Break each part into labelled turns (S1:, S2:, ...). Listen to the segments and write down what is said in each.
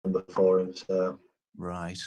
S1: number for him. So
S2: Right.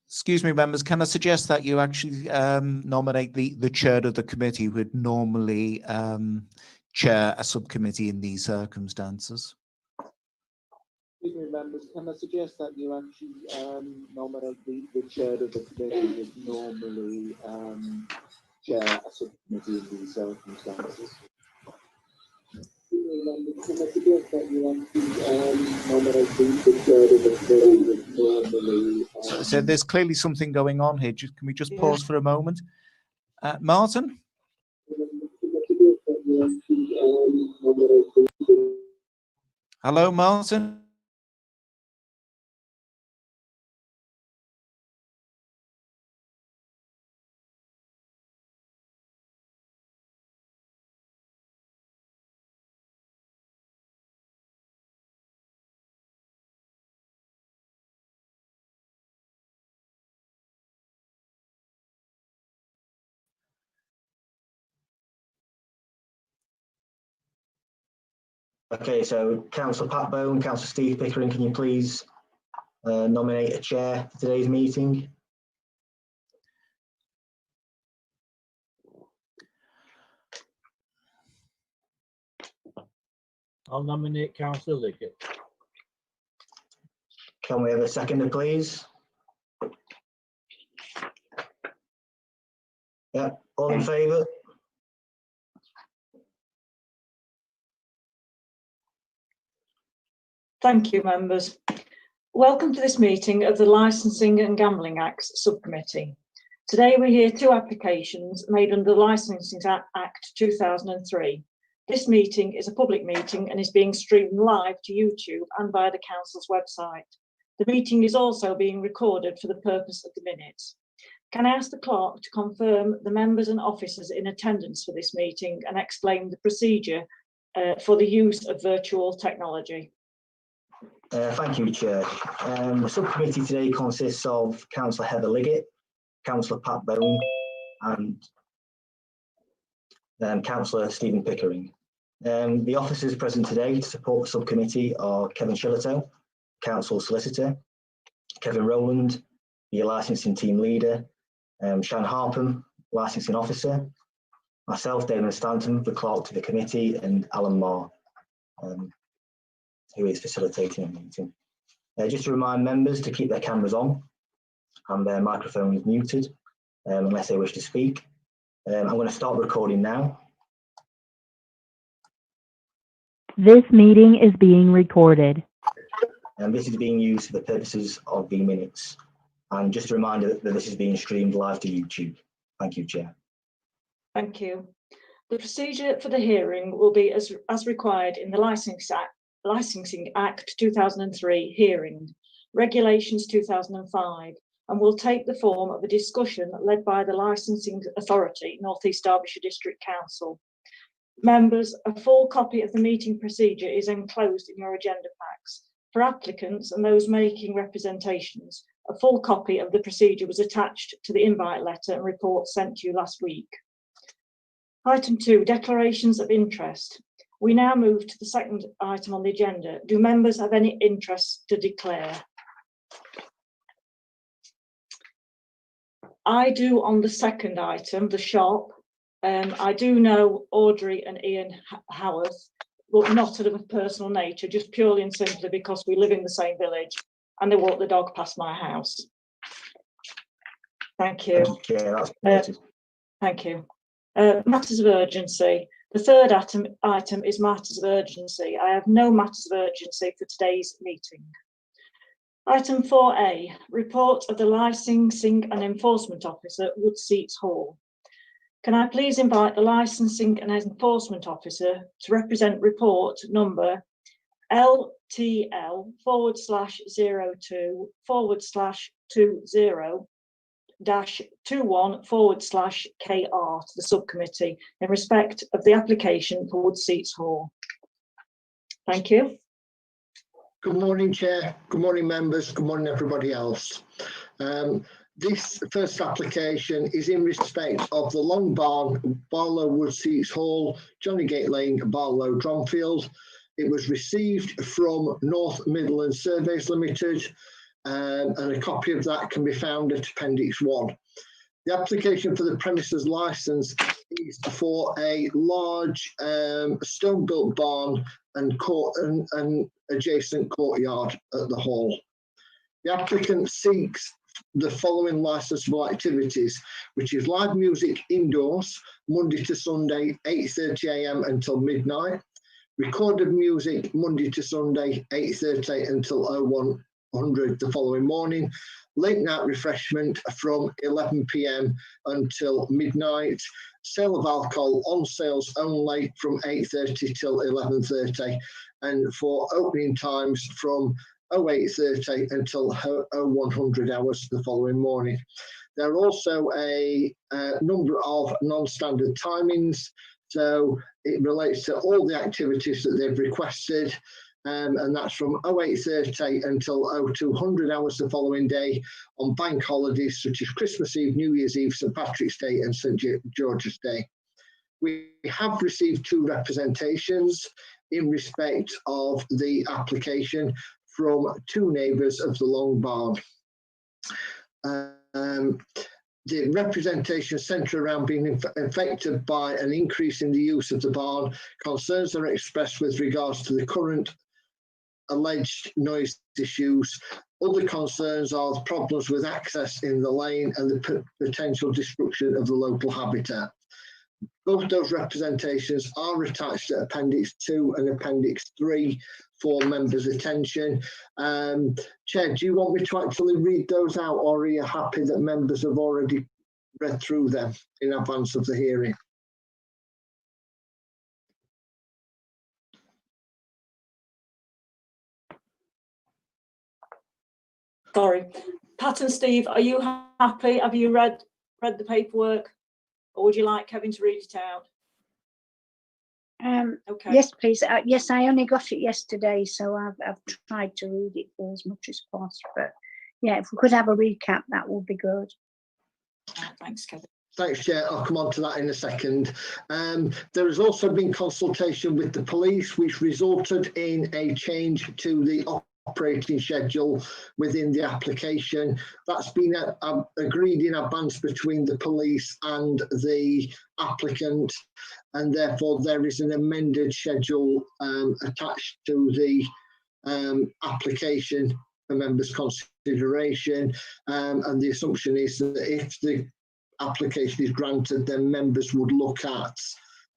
S1: Excuse me, members, can I suggest that you actually nominate the chair of the committee who would normally chair a subcommittee in these circumstances? Excuse me, members, can I suggest that you actually nominate the chair of the committee who would normally chair a subcommittee in these circumstances? Can I suggest that you actually nominate the chair of the committee who would normally... So there's clearly something going on here. Can we just pause for a moment? Martin? Hello, Martin?
S2: Okay, so Councillor Pat Bone, Councillor Steve Pickering, can you please nominate a chair for today's meeting?
S3: I'll nominate Councillor Liggett.
S2: Can we have a seconder, please? Yeah, all in favour?
S4: Thank you, members. Welcome to this meeting of the Licensing and Gambling Acts Subcommittee. Today we hear two applications made under the Licensing Act 2003. This meeting is a public meeting and is being streamed live to YouTube and via the Council's website. The meeting is also being recorded for the purpose of the minutes. Can I ask the clerk to confirm the members and officers in attendance for this meeting and explain the procedure for the use of virtual technology?
S2: Thank you, Chair. The subcommittee today consists of Councillor Heather Liggett, Councillor Pat Bone and Councillor Stephen Pickering. The officers present today to support the subcommittee are Kevin Shillito, Council Solicitor, Kevin Rowland, the Licensing Team Leader, Shan Harpham, Licensing Officer, myself, Damon Stanton, the Clerk to the Committee, and Alan Marr, who is facilitating the meeting. Just to remind members to keep their cameras on and their microphones muted unless they wish to speak. I'm going to start recording now.
S5: This meeting is being recorded.
S2: And this is being used for the purposes of the minutes. And just a reminder that this is being streamed live to YouTube. Thank you, Chair.
S4: Thank you. The procedure for the hearing will be as required in the Licensing Act 2003 hearing, Regulations 2005, and will take the form of a discussion led by the Licensing Authority, North East Derbyshire District Council. Members, a full copy of the meeting procedure is enclosed in your agenda packs. For applicants and those making representations, a full copy of the procedure was attached to the invite letter and report sent to you last week. Item 2, declarations of interest. We now move to the second item on the agenda. Do members have any interest to declare? I do on the second item, the shop. I do know Audrey and Ian Howarth, but not of a personal nature, just purely and simply because we live in the same village and they walk the dog past my house. Thank you. Thank you. Matters of urgency. The third item is matters of urgency. I have no matters of urgency for today's meeting. Item 4A, report of the Licensing and Enforcement Officer, Woodseats Hall. Can I please invite the Licensing and Enforcement Officer to represent report number LTL/02/20-21/KR to the subcommittee in respect of the application for Woodseats Hall. Thank you.
S6: Good morning, Chair. Good morning, members. Good morning, everybody else. This first application is in respect of the Long Barn, Barlow Woodseats Hall, Johnny Gate Lane, Barlow, Dronfield. It was received from North Midlands Surveys Limited, and a copy of that can be found at Appendix 1. The application for the premises licence is for a large stone-built barn and adjacent courtyard at the hall. The applicant seeks the following licensable activities, which is live music indoors, Monday to Sunday, 8:30 AM until midnight, recorded music Monday to Sunday, 8:30 until 0100 the following morning, late night refreshment from 11 PM until midnight, sale of alcohol on sales only from 8:30 till 11:30, and for opening times from 08:30 until 0100 hours the following morning. There are also a number of non-standard timings, so it relates to all the activities that they've requested, and that's from 08:30 until 0200 hours the following day on bank holidays such as Christmas Eve, New Year's Eve, St Patrick's Day and St George's Day. We have received 2 representations in respect of the application from 2 neighbours of the Long Barn. The representation centre around being affected by an increase in the use of the barn. Concerns are expressed with regards to the current alleged noise issues. Other concerns are problems with access in the lane and the potential destruction of the local habitat. Both those representations are attached to Appendix 2 and Appendix 3 for members' attention. Chair, do you want me to actually read those out, or are you happy that members have already read through them in advance of the hearing?
S4: Sorry. Pat and Steve, are you happy? Have you read the paperwork? Or would you like Kevin to read it out? Okay.
S7: Yes, please. Yes, I only got it yesterday, so I've tried to read it for as much as possible. But yeah, if we could have a recap, that would be good.
S4: Thanks, Kevin.
S6: Thanks, Chair. I'll come on to that in a second. There has also been consultation with the police, which resulted in a change to the operating schedule within the application. That's been agreed in advance between the police and the applicant, and therefore there is an amended schedule attached to the application for members' consideration, and the assumption is that if the application is granted, then members would look at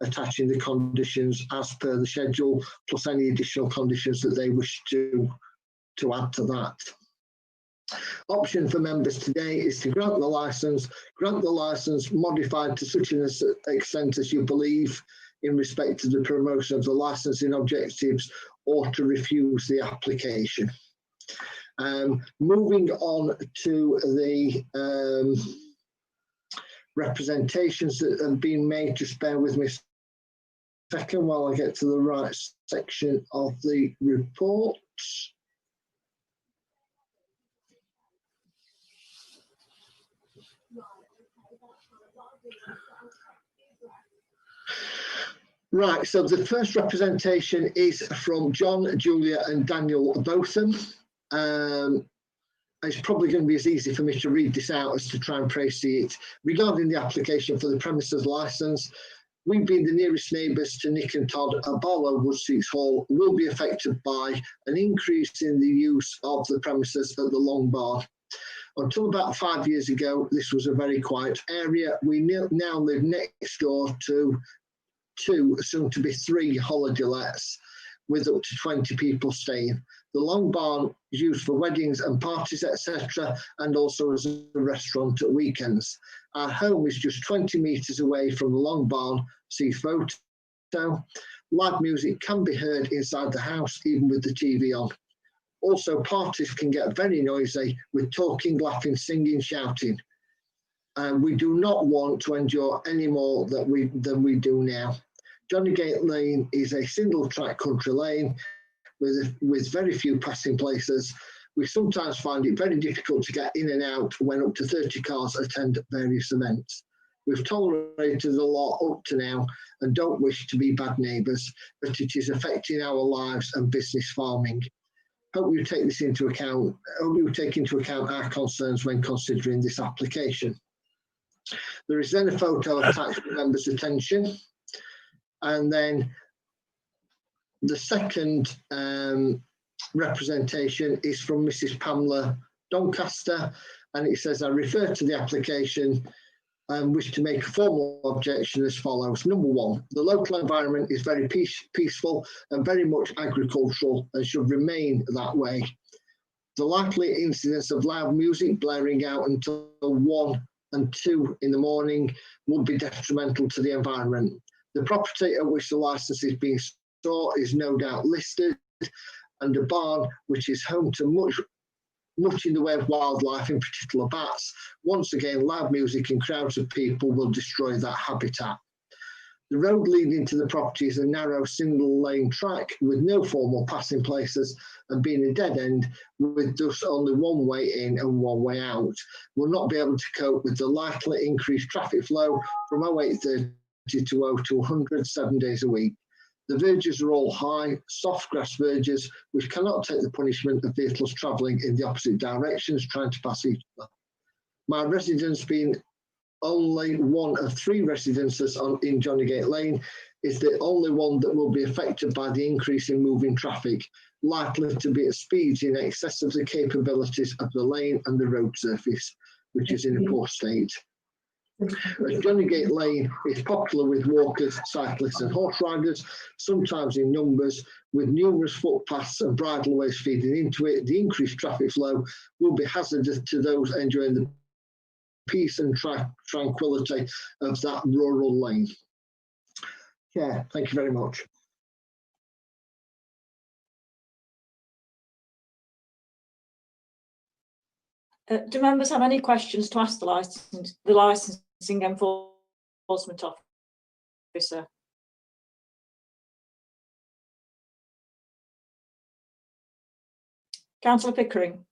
S6: attaching the conditions as per the schedule, plus any additional conditions that they wish to add to that. Option for members today is to grant the license modified to such an extent as you believe in respect to the promotion of the licensing objectives, or to refuse the application. Moving on to the representations that have been made, just bear with me a second while I get to the right section of the report. Right, so the first representation is from John, Julia and Daniel Botham. It's probably going to be as easy for me to read this out as to try and proceed it. Regarding the application for the premises licence, we being the nearest neighbours to Nick and Todd at Barlow Woodseats Hall will be affected by an increase in the use of the premises at the Long Barn. Until about 5 years ago, this was a very quiet area. We now live next door to 2, soon to be 3 holiday lets with up to 20 people staying. The Long Barn is used for weddings and parties, etc., and also as a restaurant at weekends. Our home is just 20 metres away from the Long Barn, see photo. Live music can be heard inside the house, even with the TV on. Also, parties can get very noisy with talking, laughing, singing, shouting. And we do not want to endure any more than we do now. Johnny Gate Lane is a single track country lane with very few passing places. We sometimes find it very difficult to get in and out when up to 30 cars attend various events. We've tolerated a lot up to now and don't wish to be bad neighbours, but it is affecting our lives and business farming. Hope you take this into account. Hope you take into account our concerns when considering this application. There is then a photo attached for members' attention, and then the second representation is from Mrs. Pamela Doncaster, and it says, I refer to the application and wish to make a formal objection as follows. Number one, the local environment is very peaceful and very much agricultural and should remain that way. The likely incidence of loud music blaring out until 1 and 2 in the morning would be detrimental to the environment. The property at which the licence is being sought is no doubt listed, and a barn which is home to much in the way of wildlife, in particular bats. Once again, loud music and crowds of people will destroy that habitat. The road leading to the property is a narrow single lane track with no formal passing places and being a dead end with just only one way in and one way out. Will not be able to cope with the likely increased traffic flow from 08:30 to 0200 7 days a week. The verges are all high, soft grass verges, which cannot take the punishment of vehicles travelling in the opposite directions, trying to pass each other. My residence, being only one of 3 residences in Johnnygate Lane, is the only one that will be affected by the increase in moving traffic, likely to be at speeds in excess of the capabilities of the lane and the road surface, which is in a poor state. Johnnygate Lane is popular with walkers, cyclists and horse riders, sometimes in numbers, with numerous footpaths and bridleways feeding into it. The increased traffic flow will be hazardous to those enjoying the peace and tranquility of that rural lane. Yeah, thank you very much.
S4: Do members have any questions to ask the licensing enforcement officer? Councillor Pickering.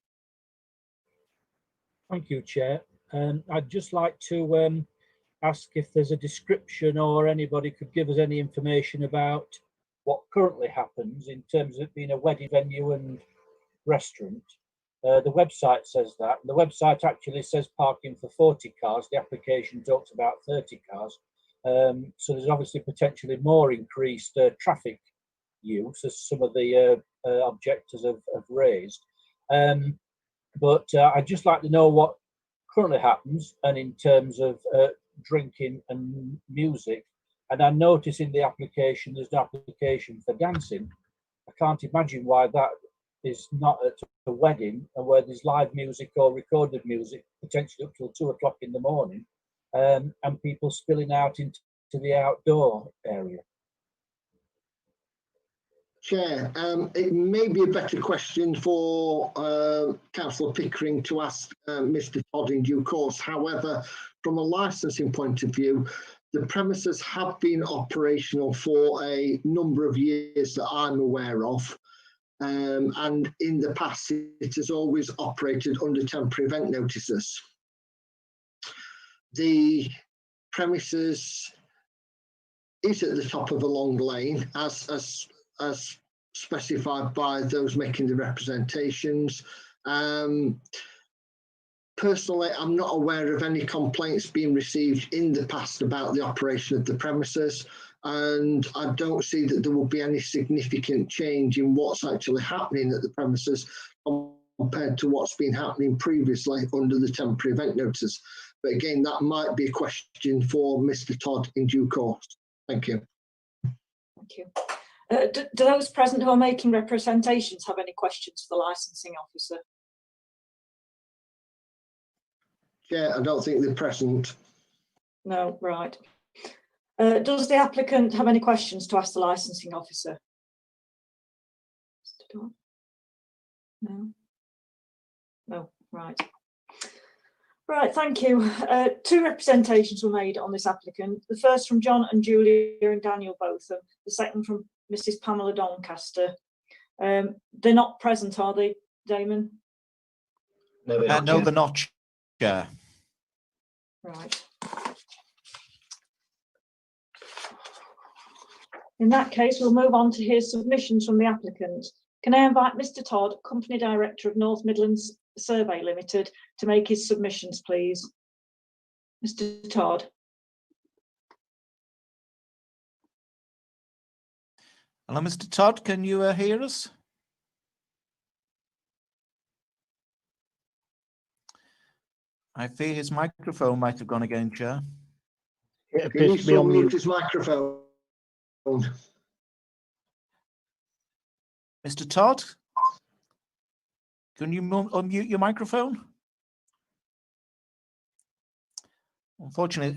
S3: Thank you, Chair. I'd just like to ask if there's a description or anybody could give us any information about what currently happens in terms of it being a wedding venue and restaurant. The website says that. The website actually says parking for 40 cars. The application talks about 30 cars. So there's obviously potentially more increased traffic use, as some of the objectors have raised. But I'd just like to know what currently happens, and in terms of drinking and music. And I notice in the application there's an application for dancing. I can't imagine why that is not at a wedding, and where there's live music or recorded music potentially up till 2 o'clock in the morning, and people spilling out into the outdoor area.
S6: Chair, it may be a better question for Councillor Pickering to ask Mr. Todd in due course. However, from a licensing point of view, the premises have been operational for a number of years that I'm aware of. And in the past, it has always operated under temporary event notices. The premises is at the top of a long lane, as specified by those making the representations. Personally, I'm not aware of any complaints being received in the past about the operation of the premises, and I don't see that there will be any significant change in what's actually happening at the premises compared to what's been happening previously under the temporary event notice. But again, that might be a question for Mr. Todd in due course. Thank you.
S4: Thank you. Do those present who are making representations have any questions for the licensing officer?
S6: Yeah, I don't think they're present.
S4: No, right. Does the applicant have any questions to ask the licensing officer? No. No, right. Right, thank you. 2 representations were made on this applicant. The first from John and Julia and Daniel Botham. The second from Mrs. Pamela Doncaster. They're not present, are they, Damon?
S2: No, they're not.
S1: No, they're not, Chair.
S4: Right. In that case, we'll move on to hear submissions from the applicant. Can I invite Mr. Todd, Company Director of North Midlands Survey Limited, to make his submissions, please? Mr. Todd.
S1: Hello, Mr. Todd, can you hear us? I fear his microphone might have gone again, Chair.
S6: He
S3: It appears
S6: needs
S3: to be
S6: to
S3: on
S6: unmute
S3: mute.
S6: his microphone.
S1: Mr. Todd, can you unmute your microphone? Unfortunately,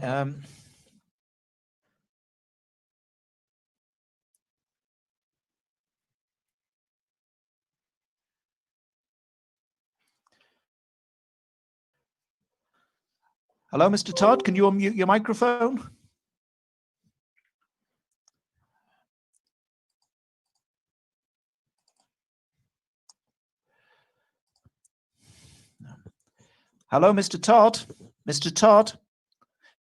S1: hello, Mr. Todd, can you unmute your microphone? Hello, Mr. Todd. Mr. Todd,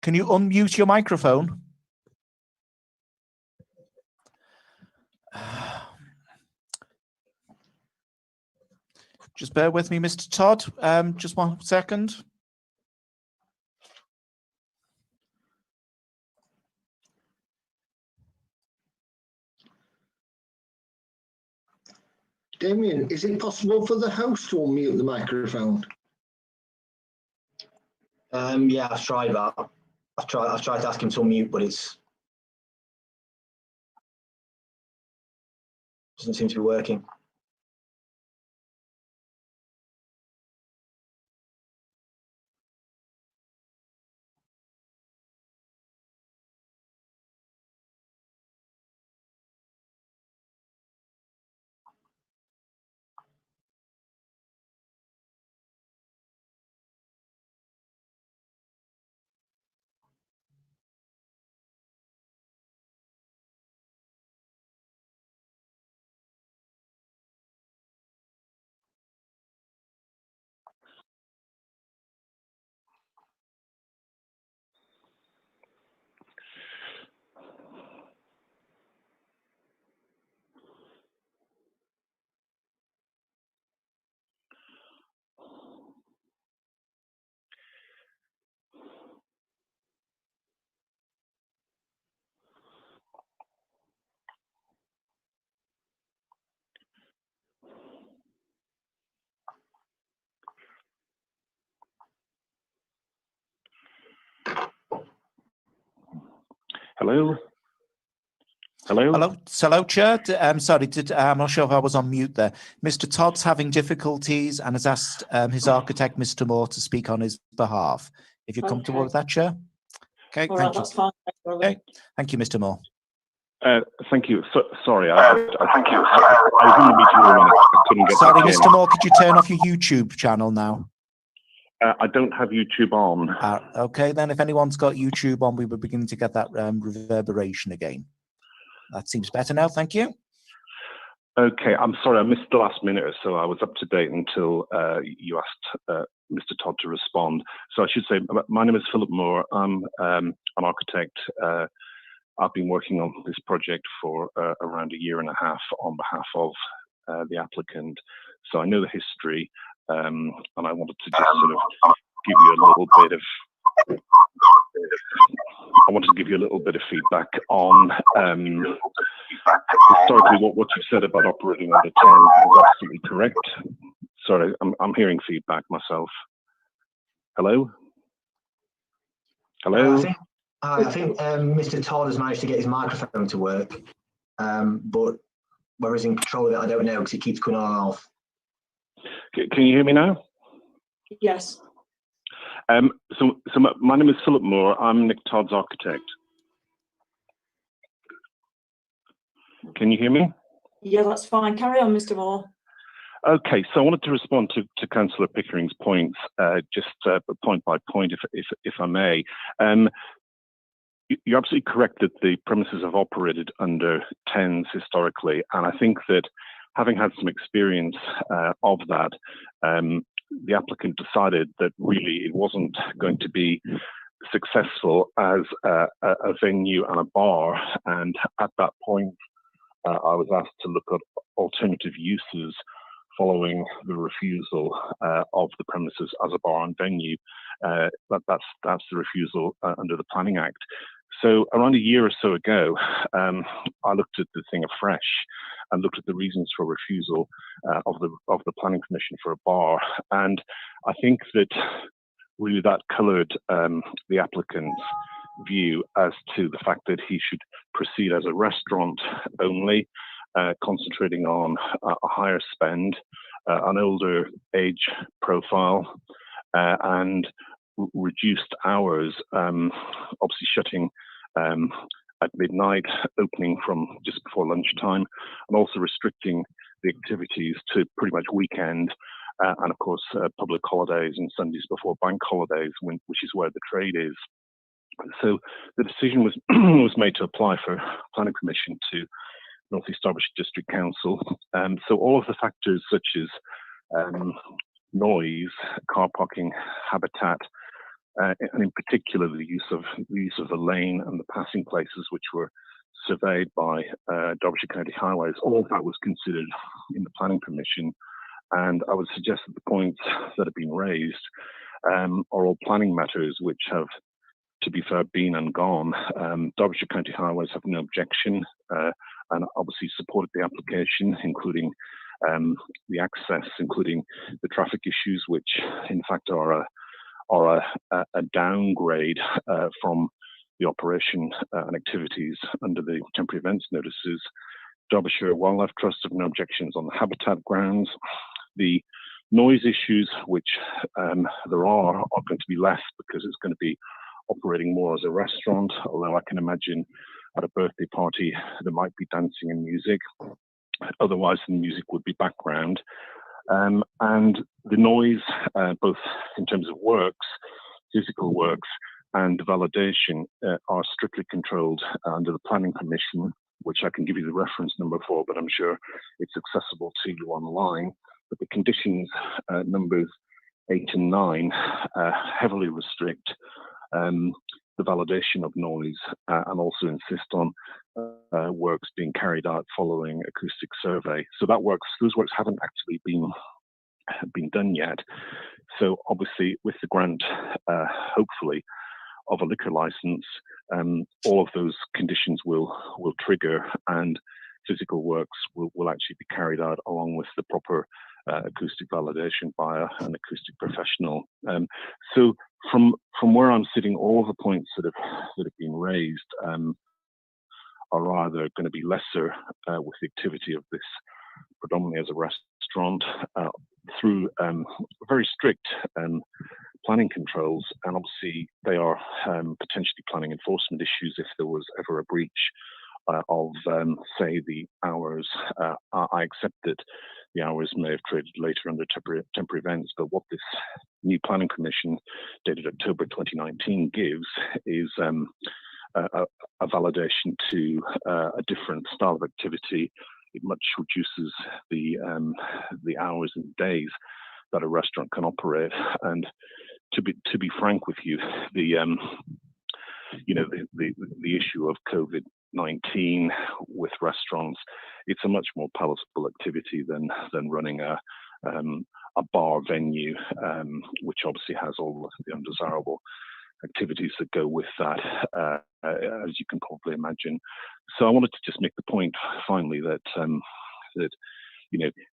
S1: can you unmute your microphone? Just bear with me, Mr. Todd. Just 1 second.
S6: Damien, is it possible for the host to unmute the microphone?
S2: Yeah, I've tried that. I've tried to ask him to unmute, but it's doesn't seem to be working.
S8: Hello? Hello?
S1: Hello, Chair. I'm sorry, I'm not sure if I was on mute there. Mr. Todd's having difficulties and has asked his architect, Mr. Moore, to speak on his behalf. If you're comfortable with that, Chair? Okay,
S4: All
S1: thank
S4: right,
S1: you.
S4: that's fine.
S1: Okay, thank you, Mr. Moore.
S8: Thank you. Sorry, I was in the meeting room and I couldn't get
S1: Sorry,
S8: back in.
S1: Mr. Moore, could you turn off your YouTube channel now?
S8: I don't have YouTube on.
S1: Okay, then if anyone's got YouTube on, we were beginning to get that reverberation again. That seems better now, thank you.
S8: Okay, I'm sorry, I missed the last minute or so. I was up to date until you asked Mr. Todd to respond. So I should say, my name is Philip Moore. I'm an architect. I've been working on this project for around 1.5 years on behalf of the applicant. So I know the history, and I wanted to just sort of give you a little bit of feedback on historically what you said about operating under 10 is absolutely correct. Sorry, I'm hearing feedback myself. Hello? Hello?
S2: I think Mr. Todd has managed to get his microphone to work, but where he's in control of it, I don't know, because it keeps going on and off.
S8: Can you hear me now?
S4: Yes.
S8: So my name is Philip Moore. I'm Nick Todd's architect. Can you hear me?
S4: Yeah, that's fine. Carry on, Mr. Moore.
S8: Okay, so I wanted to respond to Councillor Pickering's points, just point by point, if I may. You're absolutely correct that the premises have operated under 10s historically, and I think that having had some experience of that, the applicant decided that really it wasn't going to be successful as a venue and a bar. And at that point, I was asked to look at alternative uses following the refusal of the premises as a bar and venue. That's the refusal under the Planning Act. So around a year or so ago, I looked at the thing afresh and looked at the reasons for refusal of the Planning Commission for a bar. And I think that really that coloured the applicant's view as to the fact that he should proceed as a restaurant only, concentrating on a higher spend, an older age profile, and reduced hours, obviously shutting at midnight, opening from just before lunchtime, and also restricting the activities to pretty much weekend, and of course public holidays and Sundays before bank holidays, which is where the trade is. So the decision was was made to apply for planning permission to North East Derbyshire District Council. So all of the factors such as noise, car parking, habitat, and in particular the use of the lane and the passing places which were surveyed by Derbyshire County Highways, all of that was considered in the planning permission. And I would suggest that the points that have been raised are all planning matters which have, to be fair, been and gone. Derbyshire County Highways have no objection and obviously supported the application, including the access, including the traffic issues, which in fact are a downgrade from the operation and activities under the temporary events notices. Derbyshire Wildlife Trust have no objections on the habitat grounds. The noise issues, which there are going to be less because it's going to be operating more as a restaurant, although I can imagine at a birthday party there might be dancing and music. Otherwise the music would be background. And the noise, both in terms of works, physical works, and validation are strictly controlled under the planning permission, which I can give you the reference number for, but I'm sure it's accessible to you online. But the conditions numbers 8 and 9 heavily restrict the validation of noise and also insist on works being carried out following acoustic survey. So those works haven't actually been done yet. So obviously with the grant, hopefully, of a liquor license, all of those conditions will trigger and physical works will actually be carried out along with the proper acoustic validation by an acoustic professional. So from where I'm sitting, all of the points that have been raised are either going to be lesser with the activity of this predominantly as a restaurant through very strict planning controls, and obviously they are potentially planning enforcement issues if there was ever a breach of, say, the hours. I accept that the hours may have traded later under temporary events, but what this new planning commission dated October 2019 gives is a validation to a different style of activity. It much reduces the hours and days that a restaurant can operate. And to be frank with you, the issue of COVID-19 with restaurants, it's a much more palatable activity than running a bar venue, which obviously has all of the undesirable activities that go with that, as you can probably imagine. So I wanted to just make the point finally that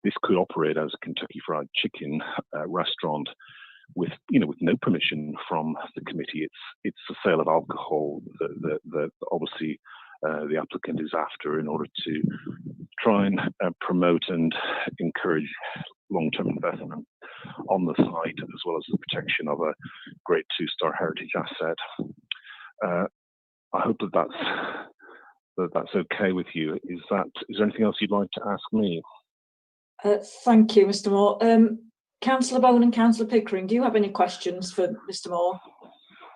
S8: this could operate as a Kentucky Fried Chicken restaurant with no permission from the committee. It's a sale of alcohol that obviously the applicant is after in order to try and promote and encourage long-term investment on the site, as well as the protection of a great 2-star heritage asset. I hope that's okay with you. Is there anything else you'd like to ask me?
S4: Thank you, Mr. Moore. Councillor Bowen and Councillor Pickering, do you have any questions for Mr. Moore?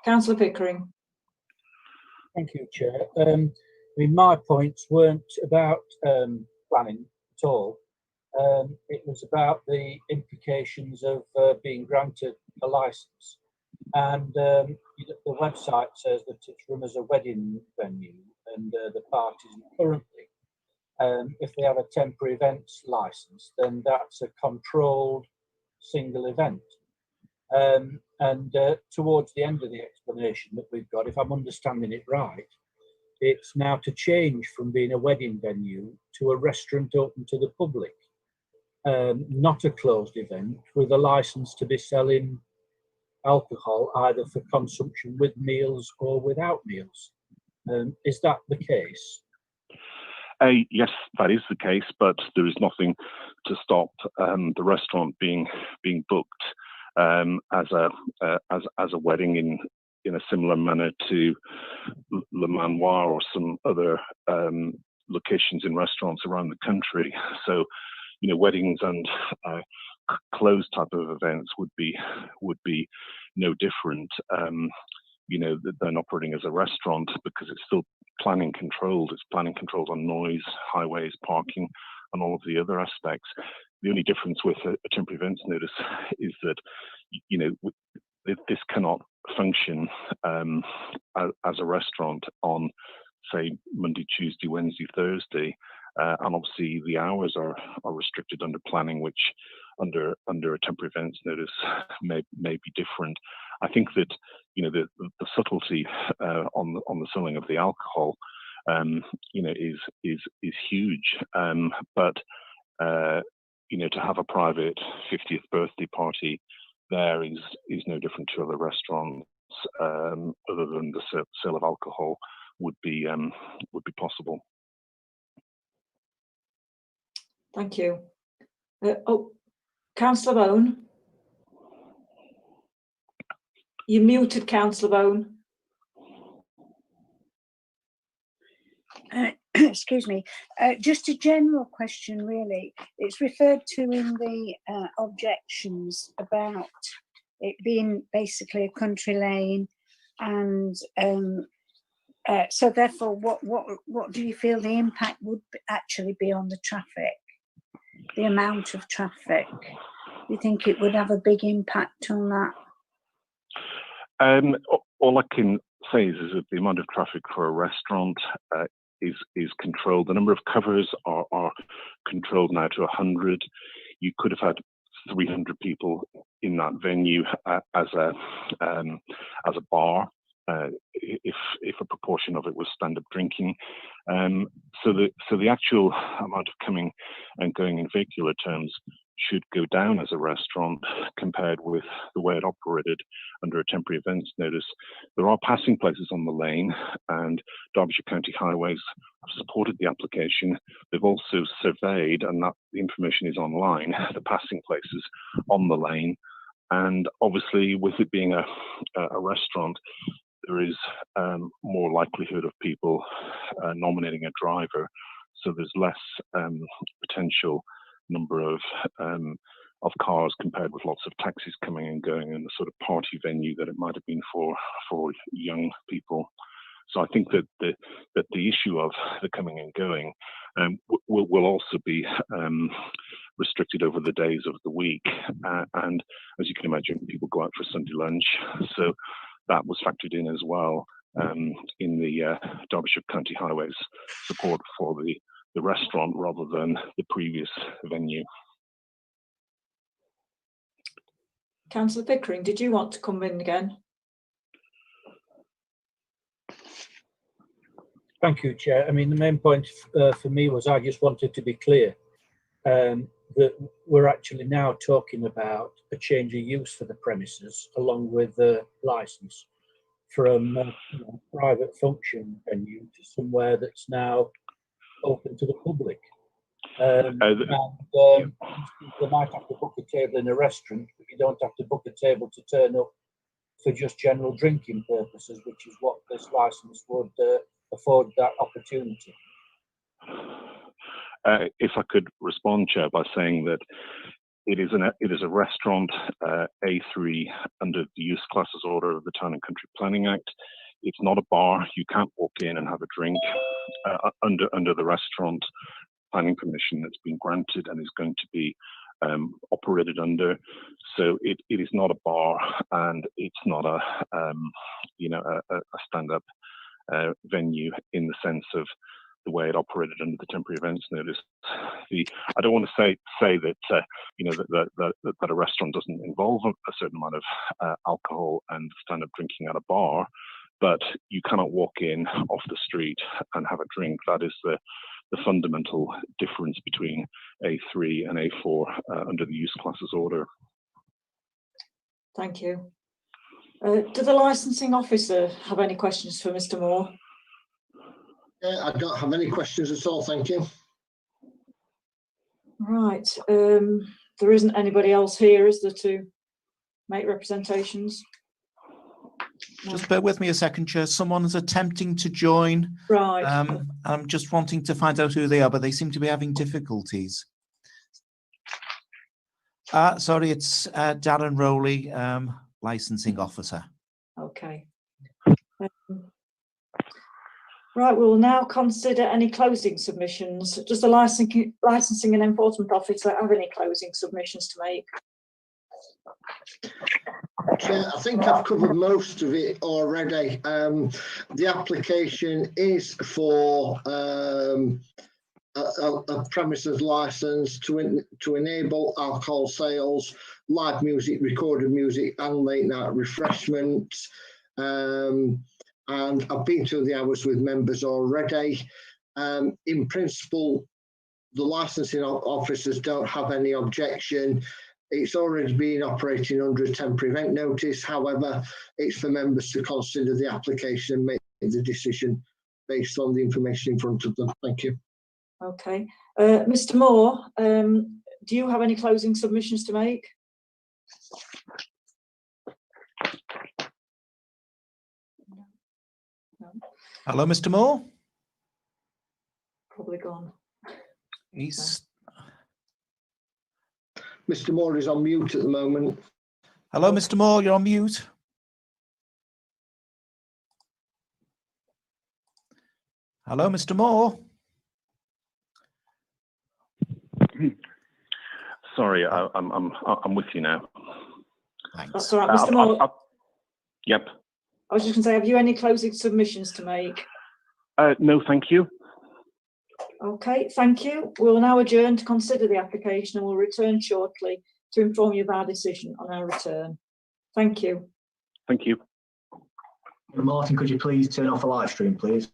S4: Councillor Pickering.
S3: Thank you, Chair. My points weren't about planning at all. It was about the implications of being granted a licence. and the website says that it's run as a wedding venue, and the park isn't currently. If they have a temporary events license, then that's a controlled single event. And towards the end of the explanation that we've got, if I'm understanding it right, it's now to change from being a wedding venue to a restaurant open to the public, not a closed event with a license to be selling alcohol either for consumption with meals or without meals. Is that the case?
S8: Yes, that is the case, but there is nothing to stop the restaurant being booked as a wedding in a similar manner to Le Manoir or some other locations in restaurants around the country. So, weddings and closed type of events would be no different. Than operating as a restaurant, because it's still planning controlled. It's planning controlled on noise, highways, parking, and all of the other aspects. The only difference with a temporary events notice is that, this cannot function as a restaurant on, say, Monday, Tuesday, Wednesday, Thursday. And obviously the hours are restricted under planning, which under a temporary events notice may be different. I think that the subtlety on the selling of the alcohol is huge, but to have a private 50th birthday party there is no different to other restaurants, other than the sale of alcohol would be possible.
S4: Thank you. Councillor Bone. You're muted, Councillor Bone.
S7: Excuse me. Just a general question, really. It's referred to in the objections about it being basically a country lane, and so therefore, what do you feel the impact would actually be on the traffic? The amount of traffic. Do you think it would have a big impact on that?
S8: All I can say is that the amount of traffic for a restaurant is controlled. The number of covers are controlled now to 100. You could have had 300 people in that venue as a bar, if a proportion of it was stand-up drinking. So the actual amount of coming and going in vehicular terms should go down as a restaurant compared with the way it operated under a temporary events notice. There are passing places on the lane, and Derbyshire County Highways have supported the application. They've also surveyed, and that the information is online, the passing places on the lane. And obviously, with it being a restaurant, there is more likelihood of people nominating a driver, so there's less potential number of cars compared with lots of taxis coming and going in the sort of party venue that it might have been for young people. So I think that the issue of the coming and going will also be restricted over the days of the week, and as you can imagine, people go out for Sunday lunch, so that was factored in as well in the Derbyshire County Highways support for the restaurant rather than the previous venue.
S4: Councillor Pickering, did you want to come in again?
S3: Thank you, Chair. I mean, the main point for me was I just wanted to be clear that we're actually now talking about a change of use for the premises along with the licence from private function venue to somewhere that's now open to the public. They might have to book a table in a restaurant, but you don't have to book a table to turn up for just general drinking purposes, which is what this licence would afford that opportunity.
S8: If I could respond, Chair, by saying that it is a restaurant A3 under the use classes order of the Town and Country Planning Act. It's not a bar. You can't walk in and have a drink under the restaurant planning permission that's been granted and is going to be operated under. So it is not a bar, and it's not a stand-up venue in the sense of the way it operated under the temporary events notice. I don't want to say that that a restaurant doesn't involve a certain amount of alcohol and stand-up drinking at a bar, but you cannot walk in off the street and have a drink. That is the fundamental difference between A3 and A4 under the use classes order.
S4: Thank you. Do the licensing officer have any questions for Mr. Moore?
S6: I don't have any questions at all, thank you.
S4: Right. There isn't anybody else here, is there, to make representations? No.
S1: Just bear with me a second, Chair. Someone is attempting to join.
S4: Right.
S1: I'm just wanting to find out who they are, but they seem to be having difficulties. Sorry, it's Darren Rowley, licensing officer.
S4: Okay. Right, we'll now consider any closing submissions. Does the licensing and enforcement officer have any closing submissions to make?
S6: Chair, I think I've covered most of it already. The application is for a premises license to enable alcohol sales, live music, recorded music, and late night refreshments. And I've been through the hours with members already. In principle, the licensing officers don't have any objection. It's already been operating under a temporary event notice. However, it's for members to consider the application and make the decision based on the information in front of them. Thank you.
S4: Okay. Mr. Moore, do you have any closing submissions to make? No.
S1: Hello, Mr. Moore.
S4: Probably gone.
S1: He's.
S6: Mr. Moore is on mute at the moment.
S1: Hello, Mr. Moore. You're on mute. Hello, Mr. Moore.
S8: Sorry, I'm with you now.
S1: Thanks.
S4: That's all right, Mr. Moore.
S8: Yep.
S4: I was just going to say, have you any closing submissions to make?
S8: No, thank you.
S4: Okay, thank you. We'll now adjourn to consider the application and we'll return shortly to inform you of our decision on our return. Thank you.
S8: Thank you.
S2: Martin, could you please turn off the live stream, please?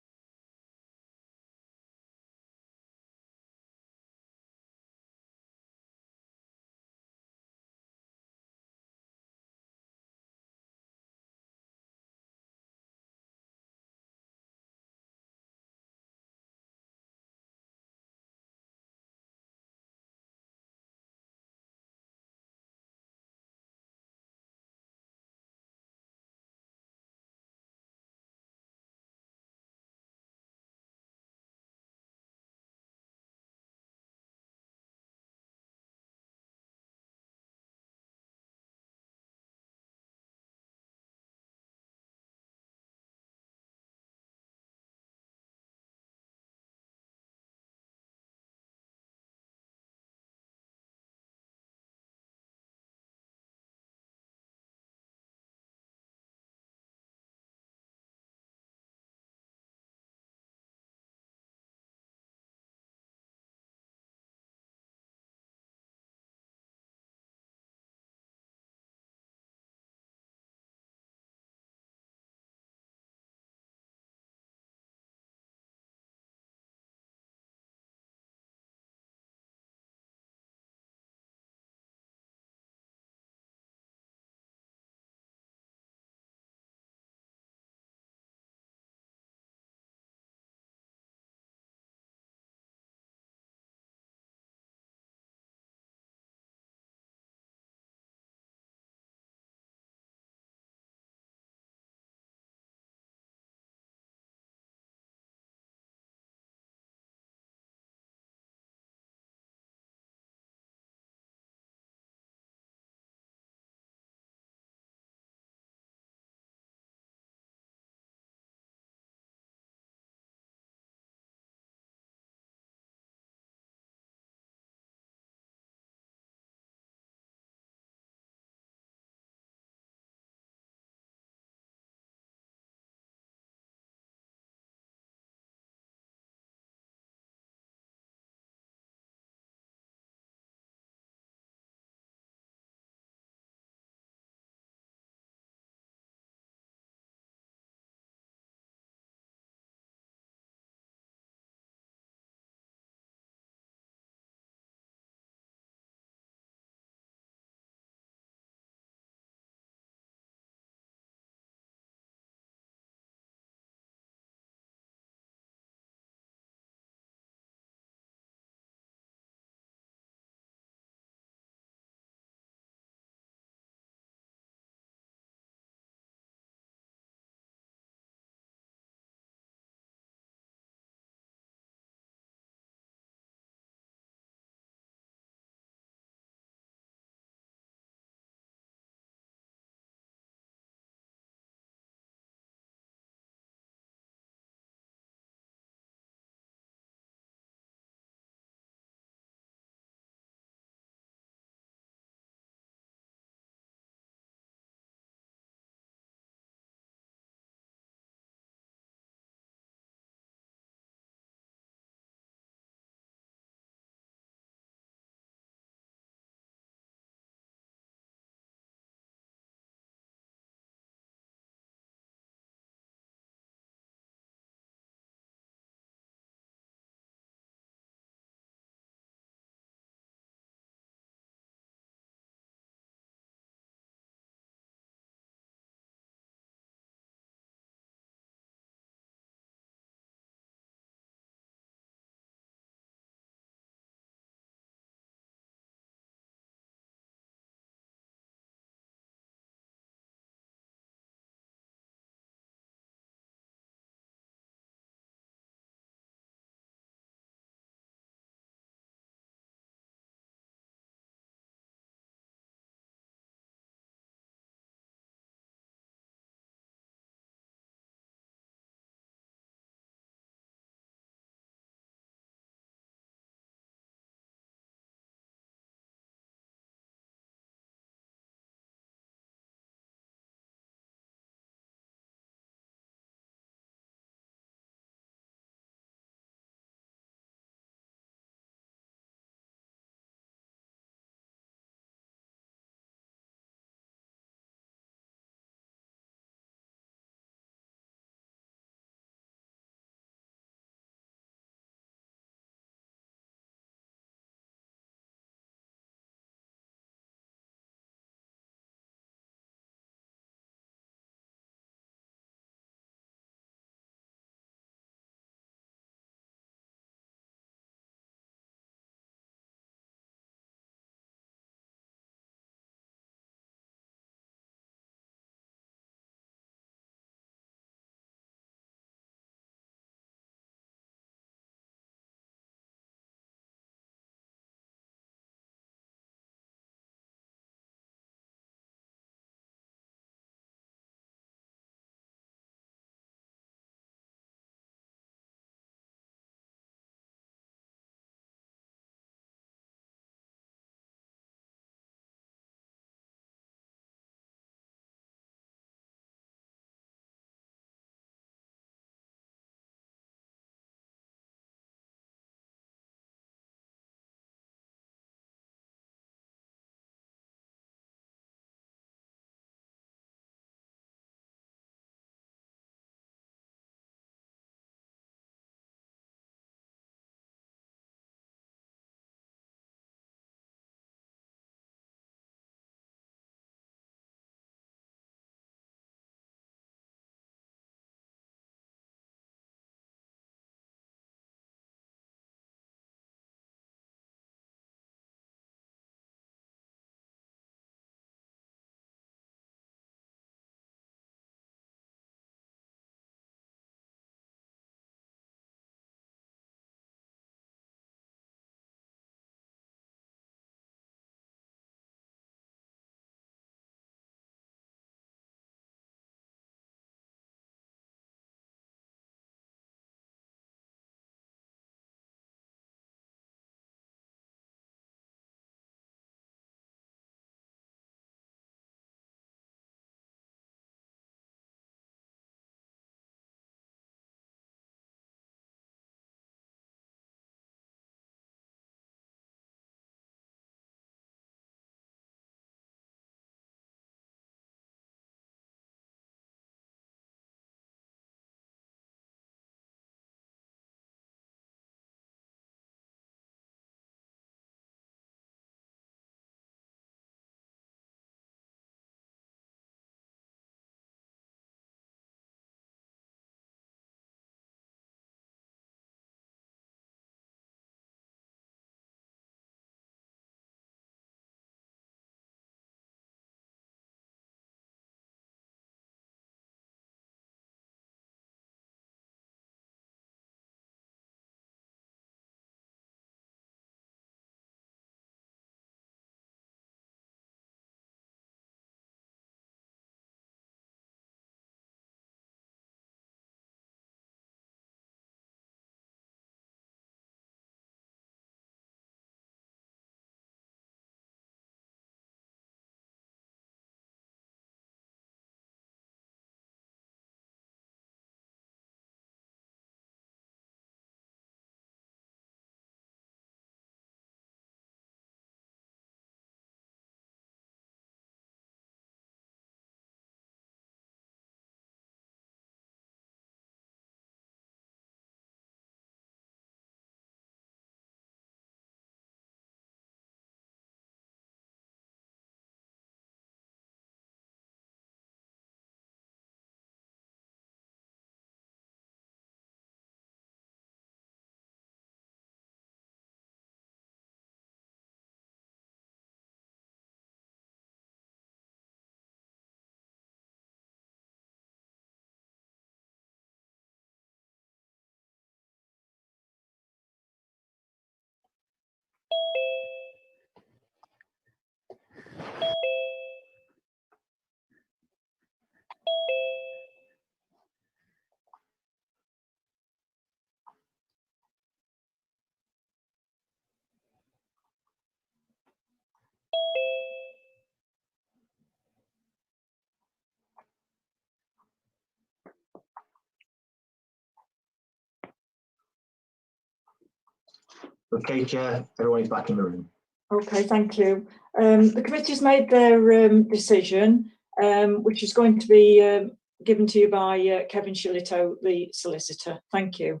S2: Okay, Chair, everyone is back in the room.
S4: Okay, thank you. The committee's made their decision, which is going to be given to you by Kevin Shillito, the solicitor. Thank you.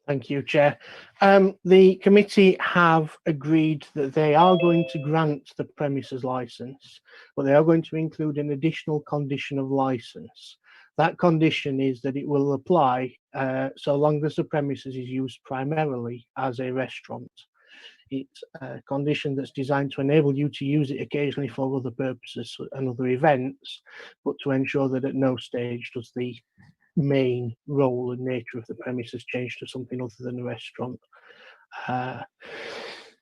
S9: Thank you, Chair. The committee have agreed that they are going to grant the premises licence, but they are going to include an additional condition of licence. That condition is that it will apply so long as the premises is used primarily as a restaurant. It's a condition that's designed to enable you to use it occasionally for other purposes and other events, but to ensure that at no stage does the main role and nature of the premises change to something other than a restaurant.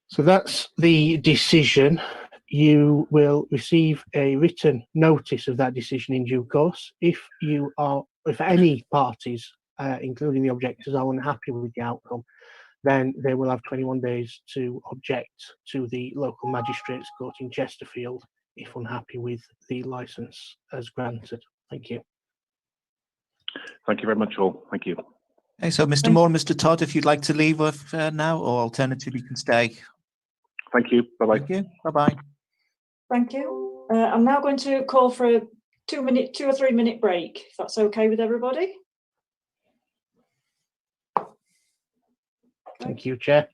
S9: So that's the decision. You will receive a written notice of that decision in due course. If any parties, including the objectors, are unhappy with the outcome, then they will have 21 days to object to the local magistrates court in Chesterfield if unhappy with the licence as granted. Thank you.
S8: Thank you very much, all. Thank you.
S1: Okay, so Mr. Moore and Mr. Todd, if you'd like to leave now, or alternatively you can stay.
S8: Thank you. Bye-bye.
S1: Thank you. Bye-bye.
S4: Thank you. I'm now going to call for a 2 or 3 minute break, if that's okay with everybody.
S9: Thank you, Chair.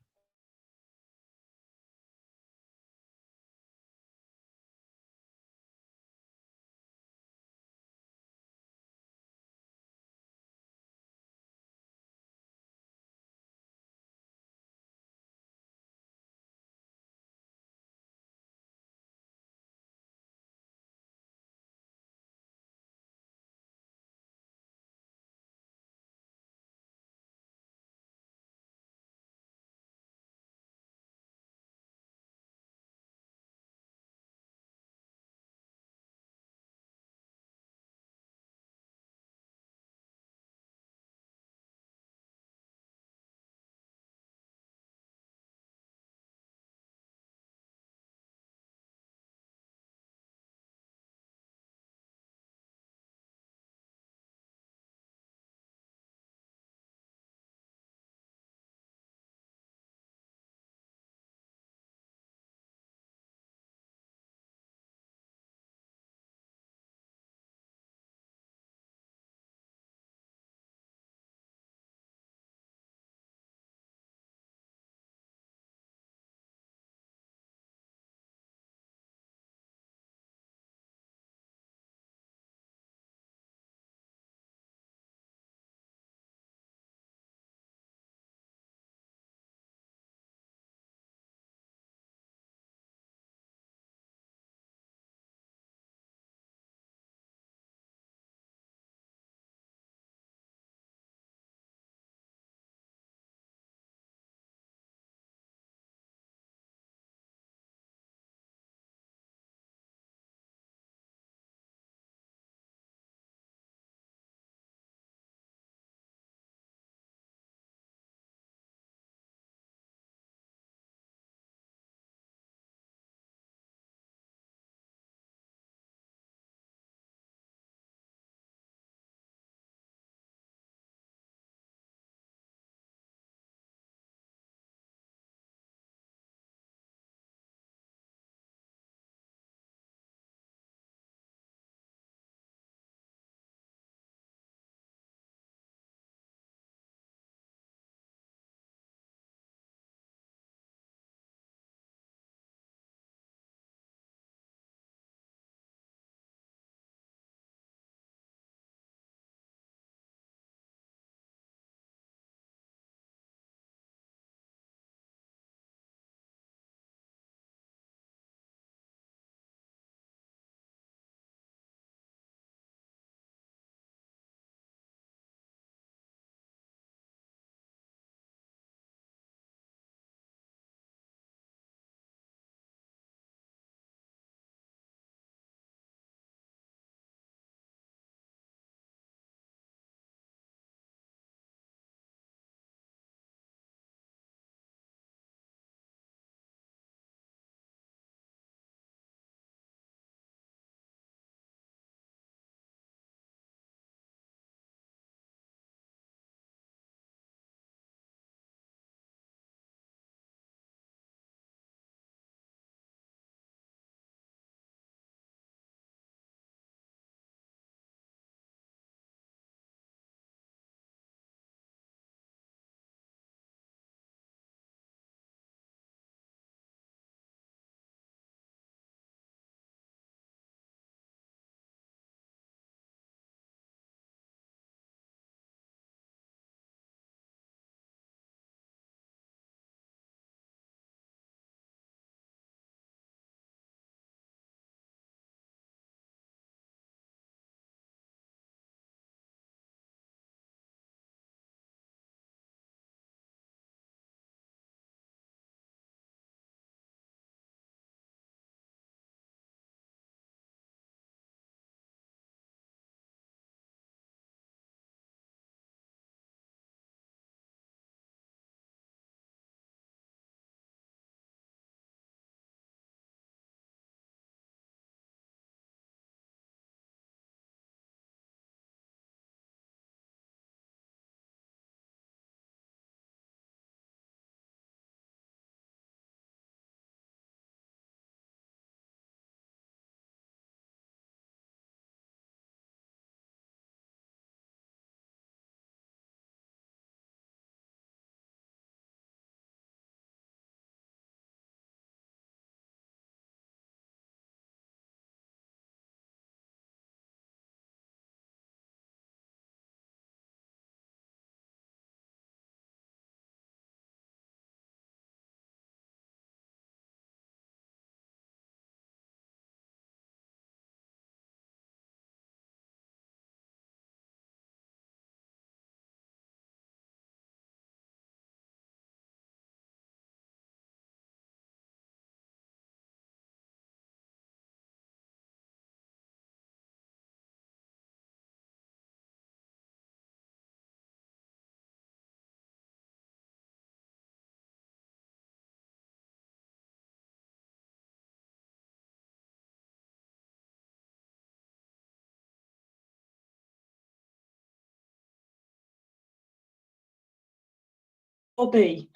S4: 4B,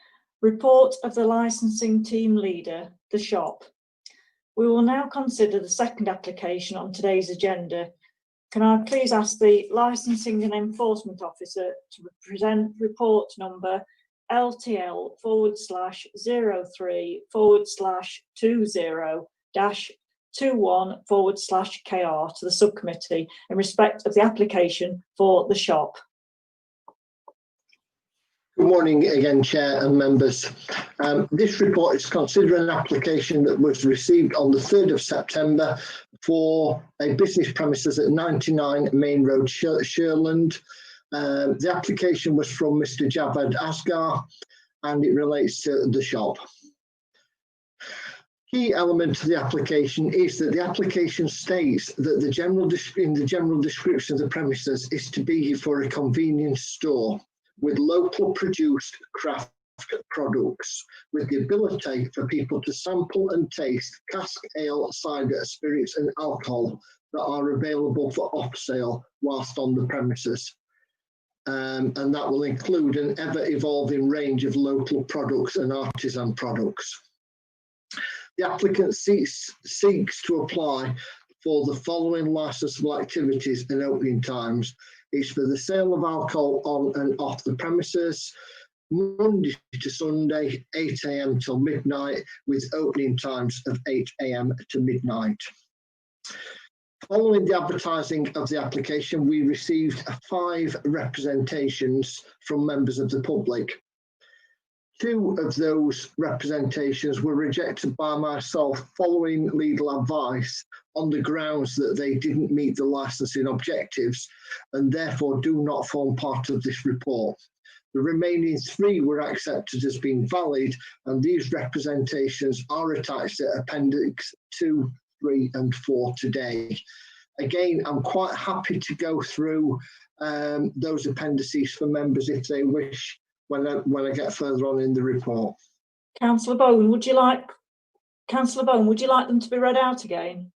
S4: report of the licensing team leader, the shop. We will now consider the second application on today's agenda. Can I please ask the Licensing and Enforcement Officer to present report number LTL/03/20-21/KR to the subcommittee in respect of the application for the shop.
S6: Good morning again, Chair and members. This report is considering an application that was received on the 3rd of September for a business premises at 99 Main Road, Shirland. The application was from Mr. Javed Asgar and it relates to the shop. Key element of the application is that the application states that in the general description of the premises is to be for a convenience store with local produced craft products, with the ability for people to sample and taste cask ale, cider, spirits and alcohol that are available for off sale whilst on the premises. And that will include an ever-evolving range of local products and artisan products. The applicant seeks to apply for the following licensable activities and opening times. It's for the sale of alcohol on and off the premises, Monday to Sunday, 8 AM till midnight, with opening times of 8 AM to midnight. Following the advertising of the application, we received 5 representations from members of the public. 2 of those representations were rejected by myself following legal advice on the grounds that they didn't meet the licensing objectives and therefore do not form part of this report. The remaining 3 were accepted as being valid, and these representations are attached to Appendix 2, 3 and 4 today. Again, I'm quite happy to go through those appendices for members if they wish when I get further on in the report.
S4: Councillor Bowen, would you like them to be read out again?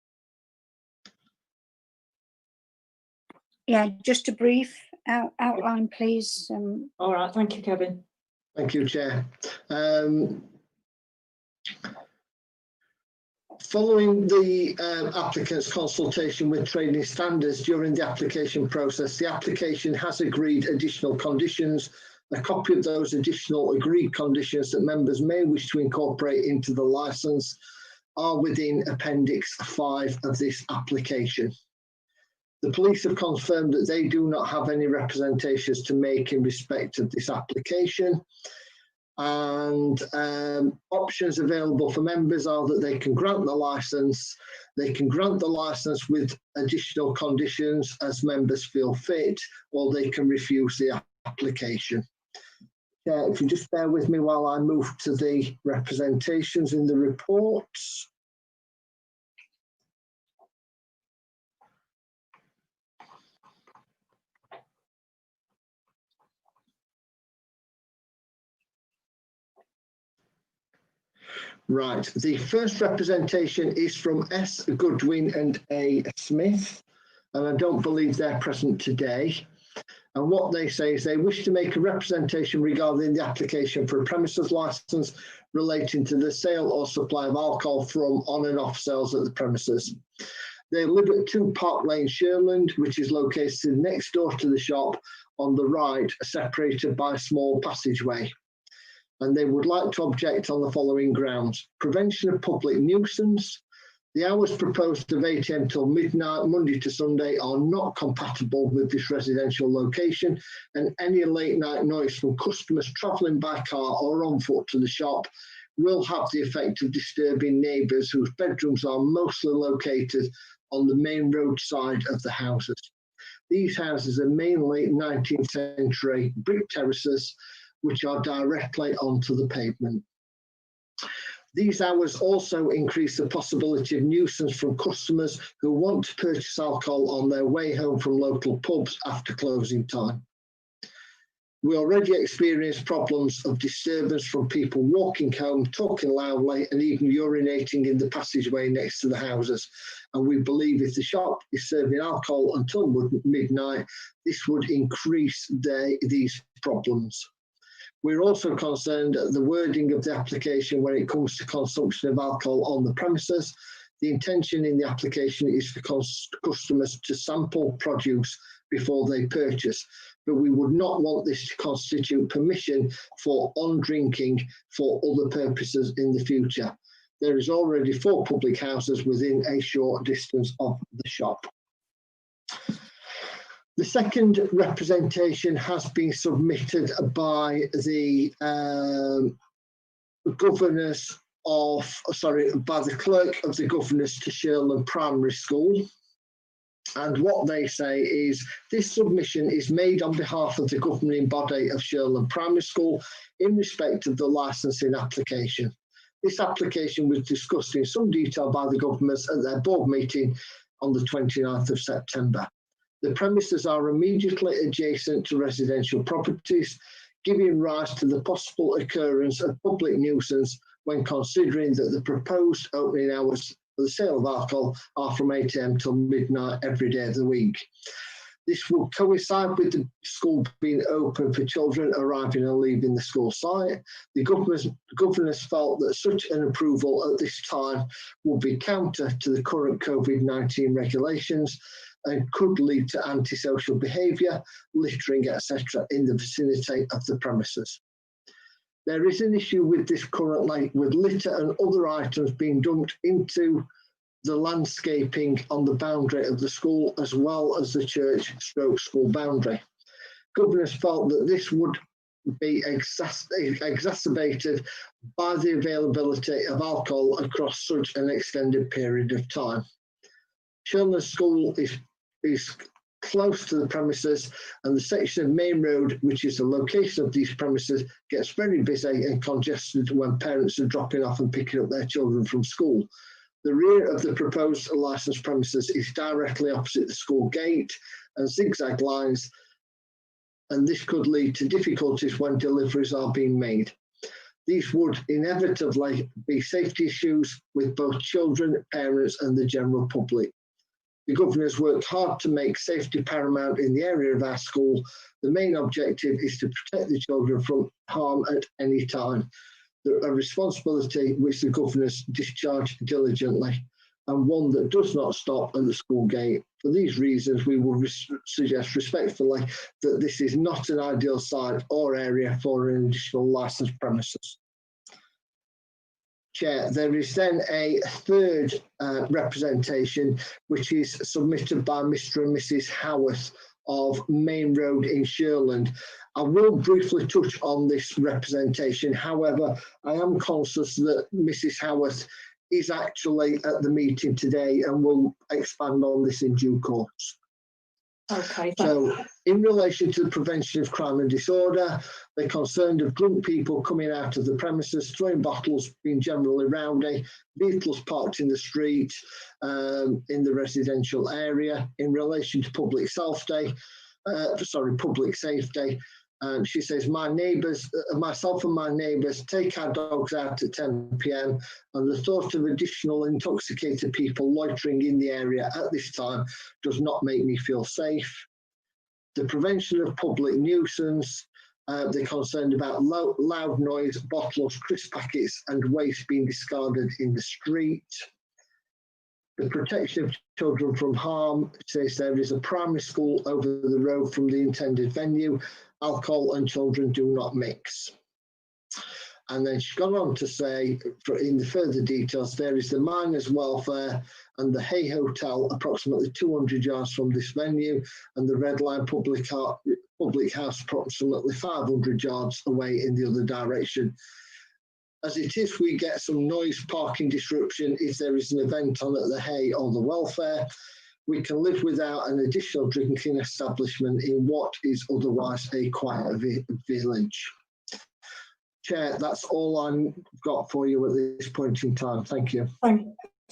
S7: Yeah, just a brief outline, please.
S4: All right, thank you, Kevin.
S6: Thank you, Chair. Following the applicant's consultation with trading standards during the application process, the application has agreed additional conditions. A copy of those additional agreed conditions that members may wish to incorporate into the licence are within Appendix 5 of this application. The police have confirmed that they do not have any representations to make in respect of this application. And options available for members are that they can grant the licence. They can grant the licence with additional conditions as members feel fit, or they can refuse the application. If you just bear with me while I move to the representations in the reports. Right, the first representation is from S. Goodwin and A. Smith, and I don't believe they're present today. And what they say is they wish to make a representation regarding the application for a premises licence relating to the sale or supply of alcohol from on and off sales at the premises. They live at 2 Park Lane, Shirland, which is located next door to the shop on the right, separated by a small passageway. And they would like to object on the following grounds: prevention of public nuisance. The hours proposed of 8 AM till midnight, Monday to Sunday, are not compatible with this residential location, and any late night noise from customers travelling by car or on foot to the shop will have the effect of disturbing neighbours whose bedrooms are mostly located on the main road side of the houses. These houses are mainly 19th century brick terraces, which are directly onto the pavement. These hours also increase the possibility of nuisance from customers who want to purchase alcohol on their way home from local pubs after closing time. We already experience problems of disturbance from people walking home, talking loudly, and even urinating in the passageway next to the houses. And we believe if the shop is serving alcohol until midnight, this would increase these problems. We're also concerned at the wording of the application when it comes to consumption of alcohol on the premises. The intention in the application is for customers to sample produce before they purchase, but we would not want this to constitute permission for on-drinking for other purposes in the future. There is already 4 public houses within a short distance of the shop. The second representation has been submitted by the by the clerk of the governors to Shirland Primary School. And what they say is this submission is made on behalf of the governing body of Shirland Primary School in respect of the licensing application. This application was discussed in some detail by the governors at their board meeting on the 29th of September. The premises are immediately adjacent to residential properties, giving rise to the possible occurrence of public nuisance when considering that the proposed opening hours for the sale of alcohol are from 8 AM till midnight every day of the week. This will coincide with the school being open for children arriving and leaving the school site. The governors felt that such an approval at this time would be counter to the current COVID-19 regulations and could lead to antisocial behaviour, littering, etc. in the vicinity of the premises. There is an issue with this currently, with litter and other items being dumped into the landscaping on the boundary of the school as well as the church/school boundary. Governors felt that this would be exacerbated by the availability of alcohol across such an extended period of time. Shirland School is close to the premises, and the section of main road, which is the location of these premises, gets very busy and congested when parents are dropping off and picking up their children from school. The rear of the proposed licensed premises is directly opposite the school gate and zigzag lines, and this could lead to difficulties when deliveries are being made. These would inevitably be safety issues with both children, parents, and the general public. The governors worked hard to make safety paramount in the area of our school. The main objective is to protect the children from harm at any time, a responsibility which the governors discharge diligently, and one that does not stop at the school gate. For these reasons, we will suggest respectfully that this is not an ideal site or area for an additional licensed premises. Chair, there is then a third representation which is submitted by Mr. and Mrs. Howarth of Main Road in Shirland. I will briefly touch on this representation. However, I am conscious that Mrs. Howarth is actually at the meeting today and will expand on this in due course.
S4: Okay.
S6: So, in relation to the prevention of crime and disorder, they're concerned of drunk people coming out of the premises, throwing bottles, being generally rowdy, vehicles parked in the street, in the residential area. In relation to public safety, she says, myself and my neighbours take our dogs out at 10 PM, and the thought of additional intoxicated people loitering in the area at this time does not make me feel safe. The prevention of public nuisance, they're concerned about loud noise, bottles, crisp packets and waste being discarded in the street. The protection of children from harm, says there is a primary school over the road from the intended venue. Alcohol and children do not mix. And then she's gone on to say, in the further details, there is the miners' welfare and the Hay Hotel approximately 200 yards from this venue, and the Red Line public house approximately 500 yards away in the other direction. As it is, we get some noise parking disruption if there is an event on at the Hay or the welfare. We can live without an additional drinking establishment in what is otherwise a quiet village. Chair, that's all I've got for you at this point in time. Thank you.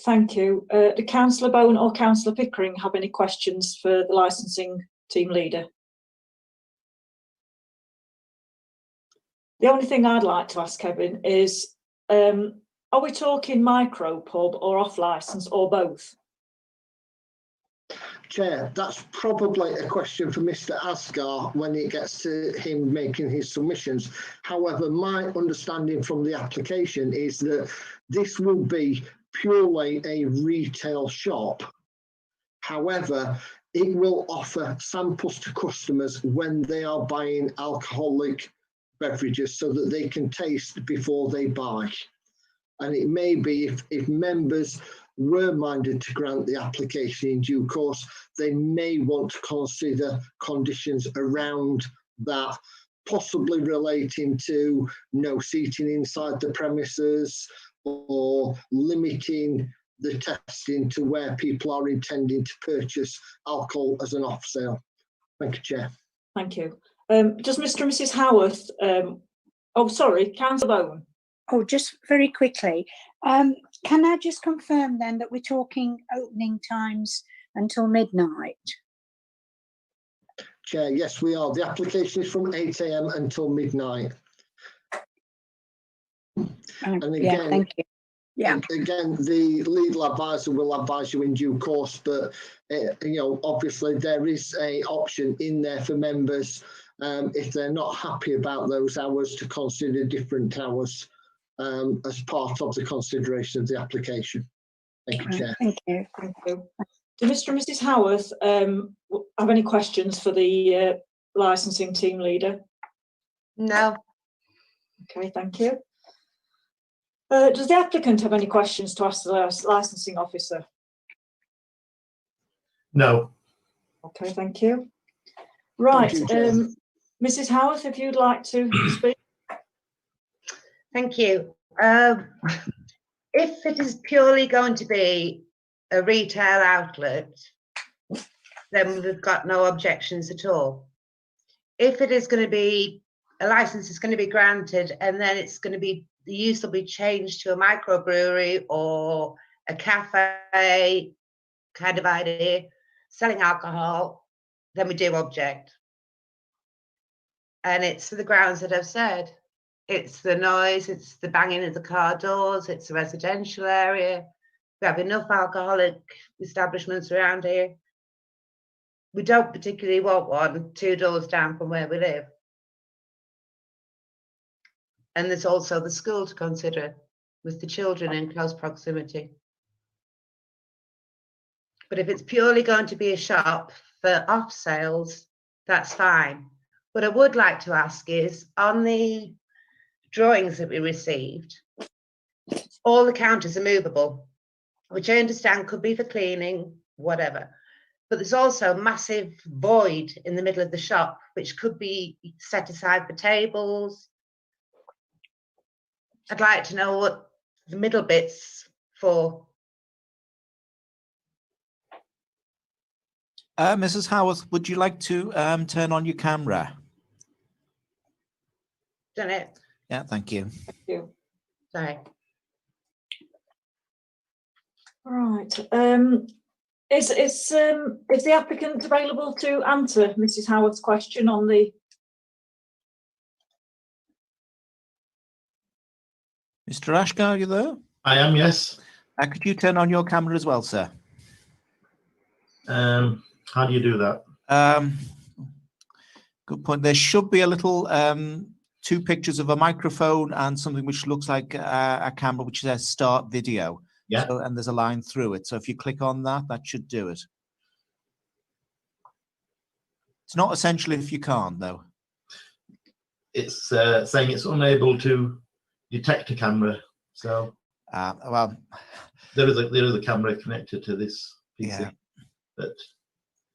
S4: Thank you. Do Councillor Bowen or Councillor Pickering have any questions for the licensing team leader? The only thing I'd like to ask Kevin is, are we talking micro pub or off licence or both?
S6: Chair, that's probably a question for Mr. Asgar when it gets to him making his submissions. However, my understanding from the application is that this will be purely a retail shop. However, it will offer samples to customers when they are buying alcoholic beverages so that they can taste before they buy. And it may be if members were minded to grant the application in due course, they may want to consider conditions around that, possibly relating to no seating inside the premises or limiting the testing to where people are intending to purchase alcohol as an off sale. Thank you, Chair.
S4: Thank you. Does Mr. and Mrs. Howarth, oh, sorry, Councillor Bowen.
S7: Oh, just very quickly, can I just confirm then that we're talking opening times until midnight?
S6: Chair, yes, we are. The application is from 8 AM until midnight. And again,
S7: yeah, thank you. Yeah.
S6: Again, the legal advisor will advise you in due course, but obviously there is a option in there for members if they're not happy about those hours to consider different hours as part of the consideration of the application. Thank you, Chair.
S7: Thank you.
S4: Thank you. Do Mr. and Mrs. Howarth have any questions for the licensing team leader?
S10: No.
S4: Okay, thank you. Does the applicant have any questions to ask the licensing officer?
S11: No.
S4: Okay, thank you. Right,
S6: Thank you,
S4: Mrs. Howarth, if you'd like to speak.
S10: Thank you. If it is purely going to be a retail outlet, then we've got no objections at all. If it is going to be a license is going to be granted and then it's going to be, the use will be changed to a microbrewery or a cafe kind of idea, selling alcohol, then we do object. And it's for the grounds that I've said. It's the noise, it's the banging of the car doors, it's a residential area. We have enough alcoholic establishments around here. We don't particularly want one 2 doors down from where we live. And there's also the school to consider with the children in close proximity. But if it's purely going to be a shop for off sales, that's fine. What I would like to ask is, on the drawings that we received, all the counters are movable, which I understand could be for cleaning, whatever. But there's also a massive void in the middle of the shop, which could be set aside for tables. I'd like to know what the middle bit's for.
S1: Mrs. Howarth, would you like to turn on your camera?
S10: Done it.
S1: Yeah, thank you.
S4: Thank you.
S10: Sorry.
S4: Right. Is the applicant available to answer Mrs. Howard's question on the?
S1: Mr. Ashgar, are you there?
S11: I am, yes.
S1: Could you turn on your camera as well, sir?
S11: How do you do that?
S1: Good point. There should be a little 2 pictures of a microphone and something which looks like a camera which says start video.
S11: Yeah.
S1: So, and there's a line through it. So if you click on that, that should do it. It's not essential if you can't, though.
S11: It's saying it's unable to detect a camera. So
S1: well,
S11: there is a camera connected to this PC.
S1: Yeah.
S11: But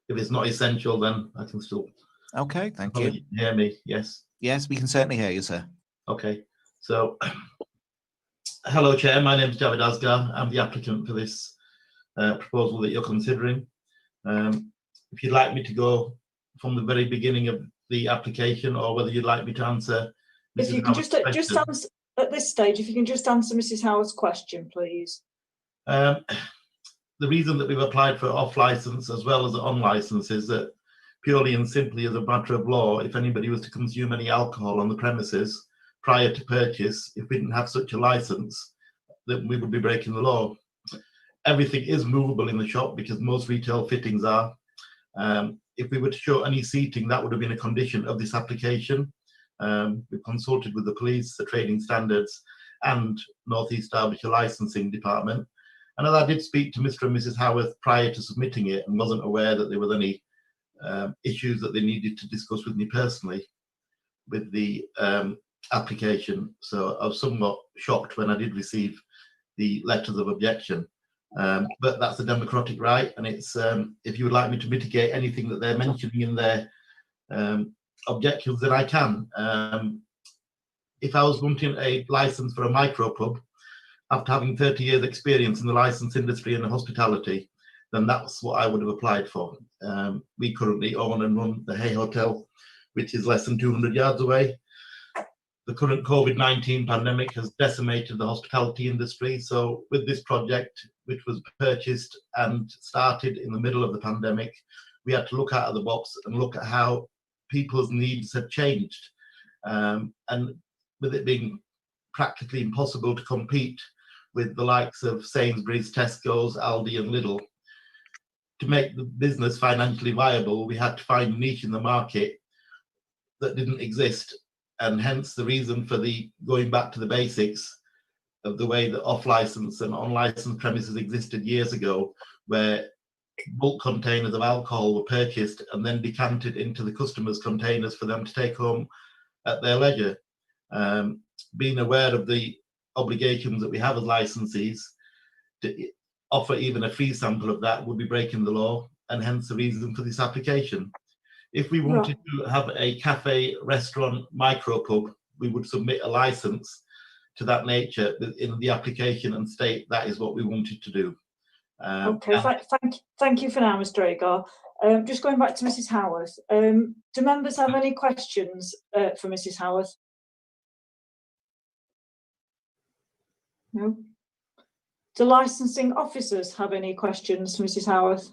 S11: if it's not essential, then I can still.
S1: Okay, thank you.
S11: Hear me? Yes.
S1: Yes, we can certainly hear you, sir.
S11: Okay. So, hello, Chair. My name is Javid Asgar. I'm the applicant for this proposal that you're considering. If you'd like me to go from the very beginning of the application, or whether you'd like me to answer.
S4: If you can just answer at this stage, if you can just answer Mrs. Howard's question, please.
S11: The reason that we've applied for off license as well as on license is that purely and simply as a matter of law, if anybody was to consume any alcohol on the premises prior to purchase, if we didn't have such a license, then we would be breaking the law. Everything is movable in the shop because most retail fittings are. If we were to show any seating, that would have been a condition of this application. We've consulted with the police, the trading standards, and North East Derbyshire Licensing Department. And as I did speak to Mr. and Mrs. Howarth prior to submitting it and wasn't aware that there was any issues that they needed to discuss with me personally with the application. So I was somewhat shocked when I did receive the letters of objection. But that's a democratic right, and it's if you would like me to mitigate anything that they're mentioning in their objections, then I can. If I was wanting a license for a micro pub after having 30 years experience in the license industry and the hospitality, then that's what I would have applied for. We currently own and run the Hay Hotel, which is less than 200 yards away. The current COVID-19 pandemic has decimated the hospitality industry. So with this project, which was purchased and started in the middle of the pandemic, we had to look out of the box and look at how people's needs had changed. And with it being practically impossible to compete with the likes of Sainsbury's, Tesco's, Aldi and Lidl, to make the business financially viable, we had to find a niche in the market that didn't exist. And hence the reason for the going back to the basics of the way that off-license and on-license premises existed years ago, where bulk containers of alcohol were purchased and then decanted into the customers' containers for them to take home at their leisure. Being aware of the obligations that we have as licensees, to offer even a free sample of that would be breaking the law, and hence the reason for this application. If we wanted to have a cafe, restaurant, micro pub, we would submit a license to that nature in the application and state that is what we wanted to do.
S4: Okay, thank you for now, Mr. Agar. Just going back to Mrs. Howarth, do members have any questions for Mrs. Howarth? No. Do licensing officers have any questions for Mrs. Howarth?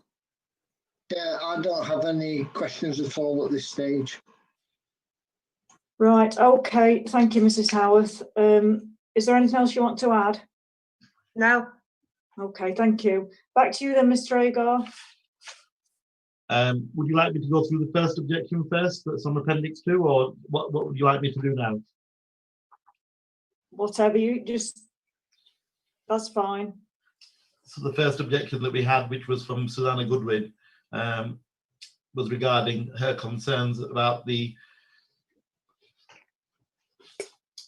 S6: Yeah, I don't have any questions at all at this stage.
S4: Right, okay, thank you, Mrs. Howarth. Is there anything else you want to add?
S10: No.
S4: Okay, thank you. Back to you then, Mr. Agar.
S11: Would you like me to go through the first objection first, that's on Appendix 2, or what would you like me to do now?
S4: Whatever you that's fine.
S11: So the first objection that we had, which was from Susanna Goodwin, was regarding her concerns about the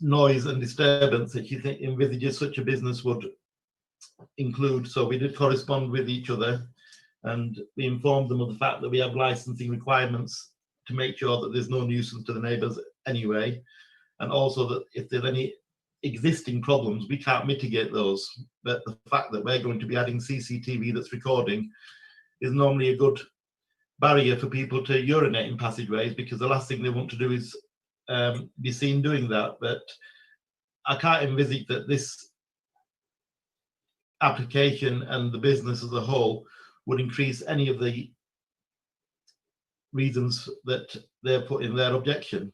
S11: noise and disturbance that she envisages such a business would include. So we did correspond with each other and we informed them of the fact that we have licensing requirements to make sure that there's no nuisance to the neighbours anyway, and also that if there's any existing problems, we can't mitigate those. But the fact that we're going to be adding CCTV that's recording is normally a good barrier for people to urinate in passageways, because the last thing they want to do is be seen doing that. But I can't envisage that this application and the business as a whole would increase any of the reasons that they're put in their objection.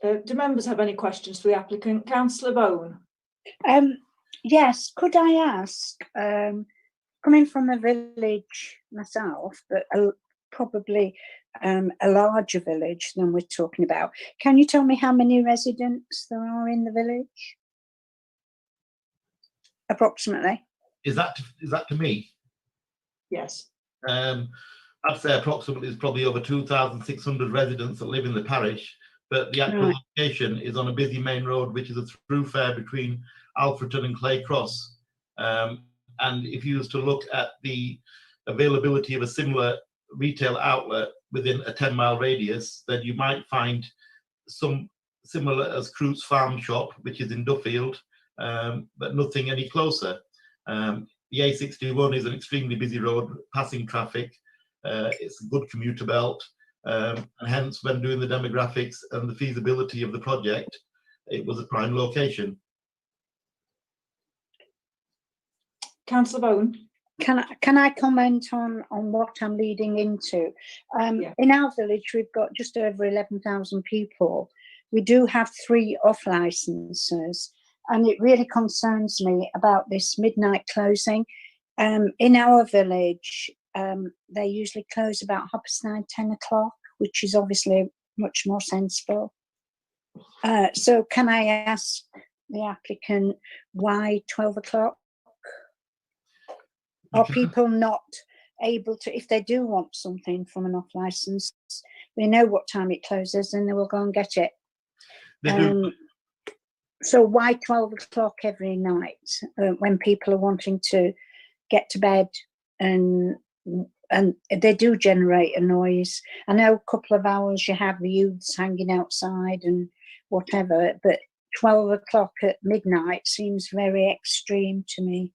S4: Do members have any questions for the applicant? Councillor Bone.
S7: Yes, could I ask, coming from a village myself, but probably a larger village than we're talking about, can you tell me how many residents there are in the village? Approximately.
S11: Is that to me?
S4: Yes.
S11: I'd say approximately there's probably over 2,600 residents that live in the parish, but the actual location is on a busy main road, which is a thoroughfare between Alfreton and Clay Cross. And if you was to look at the availability of a similar retail outlet within a 10-mile radius, then you might find some similar as Croot's Farm Shop, which is in Duffield, but nothing any closer. The A61 is an extremely busy road, passing traffic. It's a good commuter belt, and hence when doing the demographics and the feasibility of the project, it was a prime location.
S4: Councillor Bone.
S7: Can I comment on what I'm leading into? In our village, we've got just over 11,000 people. We do have 3 off licenses, and it really concerns me about this midnight closing. In our village, they usually close about 9:30, 10 o'clock, which is obviously much more sensible. So can I ask the applicant why 12 o'clock? Are people not able to, if they do want something from an off licence, they know what time it closes and they will go and get it?
S11: They do.
S7: So why 12 o'clock every night when people are wanting to get to bed and they do generate a noise? I know a couple of hours you have the youths hanging outside and whatever, but 12 o'clock at midnight seems very extreme to me.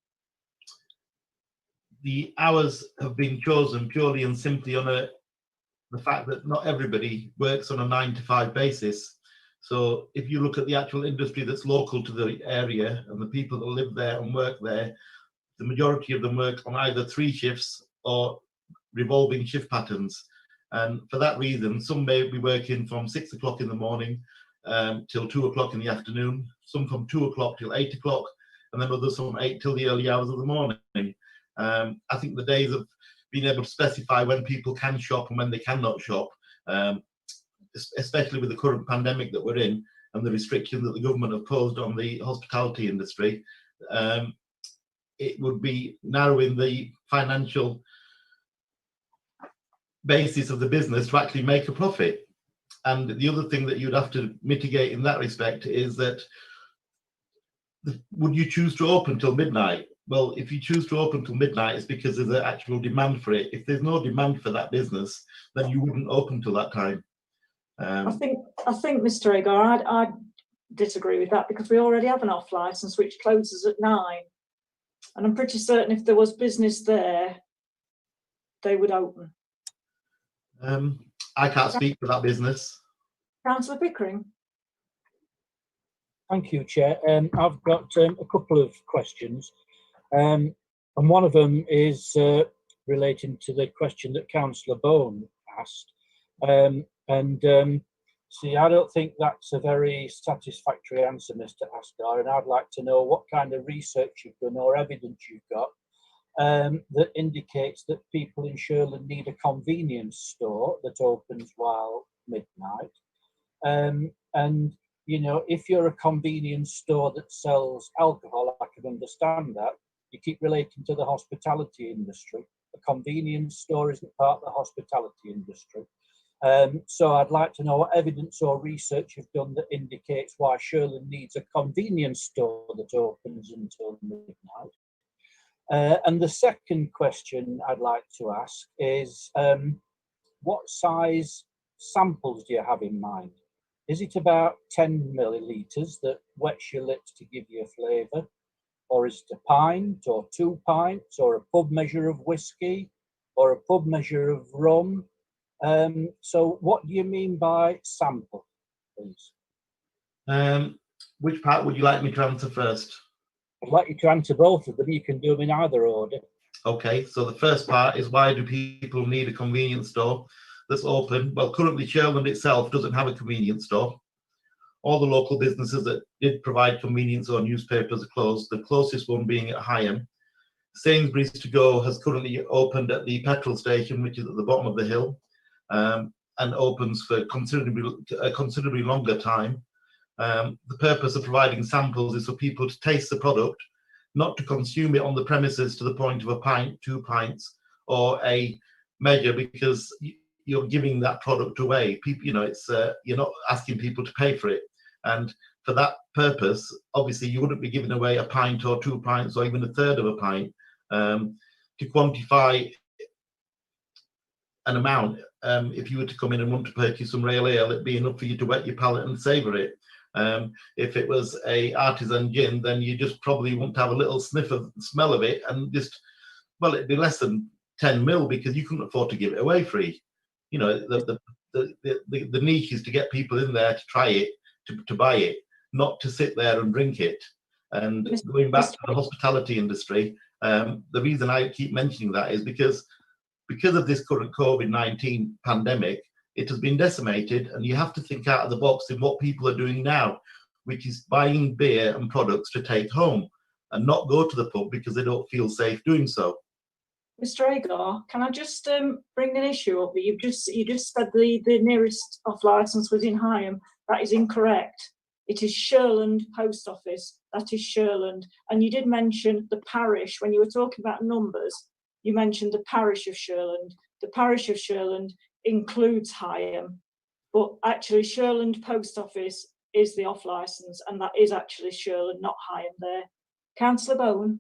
S11: The hours have been chosen purely and simply on the fact that not everybody works on a 9 to 5 basis. So if you look at the actual industry that's local to the area and the people that live there and work there, the majority of them work on either 3 shifts or revolving shift patterns. And for that reason, some may be working from 6 o'clock in the morning till 2 o'clock in the afternoon, some from 2 o'clock till 8 o'clock, and then others from 8 till the early hours of the morning. I think the days of being able to specify when people can shop and when they cannot shop, especially with the current pandemic that we're in and the restrictions that the government have posed on the hospitality industry, it would be narrowing the financial basis of the business to actually make a profit. And the other thing that you'd have to mitigate in that respect is that, would you choose to open till midnight? Well, if you choose to open till midnight, it's because there's an actual demand for it. If there's no demand for that business, then you wouldn't open till that time.
S4: I think, Mr. Agar, I'd disagree with that, because we already have an off licence which closes at 9, and I'm pretty certain if there was business there, they would open.
S11: I can't speak for that business.
S4: Councillor Pickering.
S3: Thank you, Chair. I've got a couple of questions. And one of them is relating to the question that Councillor Bone asked. See, I don't think that's a very satisfactory answer, Mr. Asgar, and I'd like to know what kind of research you've done or evidence you've got that indicates that people in Shirland need a convenience store that opens while midnight. And, you know, if you're a convenience store that sells alcohol, I can understand that. You keep relating to the hospitality industry. A convenience store isn't part of the hospitality industry. So I'd like to know what evidence or research you've done that indicates why Shirland needs a convenience store that opens until midnight. And the second question I'd like to ask is, what size samples do you have in mind? Is it about 10 millilitres that wets your lips to give you a flavour? Or is it a pint or 2 pints or a pub measure of whiskey or a pub measure of rum? So what do you mean by sample, please?
S11: Which part would you like me to answer first?
S3: I'd like you to answer both of them. You can do them in either order.
S11: Okay, so the first part is, why do people need a convenience store that's open? Well, currently Shirland itself doesn't have a convenience store. All the local businesses that did provide convenience or newspapers are closed, the closest one being at Higham. Sainsbury's To Go has currently opened at the petrol station, which is at the bottom of the hill, and opens for a considerably longer time. The purpose of providing samples is for people to taste the product, not to consume it on the premises to the point of a pint, 2 pints, or a measure, because you're giving that product away. People, you know, it's you're not asking people to pay for it, and for that purpose, obviously, you wouldn't be giving away a pint or 2 pints or even a third of a pint. To quantify an amount, if you were to come in and want to purchase some real ale, it'd be enough for you to wet your palate and savour it. If it was a artisan gin, then you just probably want to have a little sniff of the smell of it, and just, well, it'd be less than 10 mil, because you couldn't afford to give it away free. You know, the niche is to get people in there to try it, to buy it, not to sit there and drink it. And going back to the hospitality industry, the reason I keep mentioning that is because of this current COVID-19 pandemic, it has been decimated, and you have to think out of the box in what people are doing now, which is buying beer and products to take home and not go to the pub because they don't feel safe doing so.
S4: Mr. Agar, can I just bring an issue up? You just said the nearest off licence was in Higham. That is incorrect. It is Shirland Post Office. That is Shirland. And you did mention the parish when you were talking about numbers. You mentioned the parish of Shirland. The parish of Shirland includes Higham, but actually Shirland Post Office is the off licence, and that is actually Shirland, not Higham there. Councillor Bowen.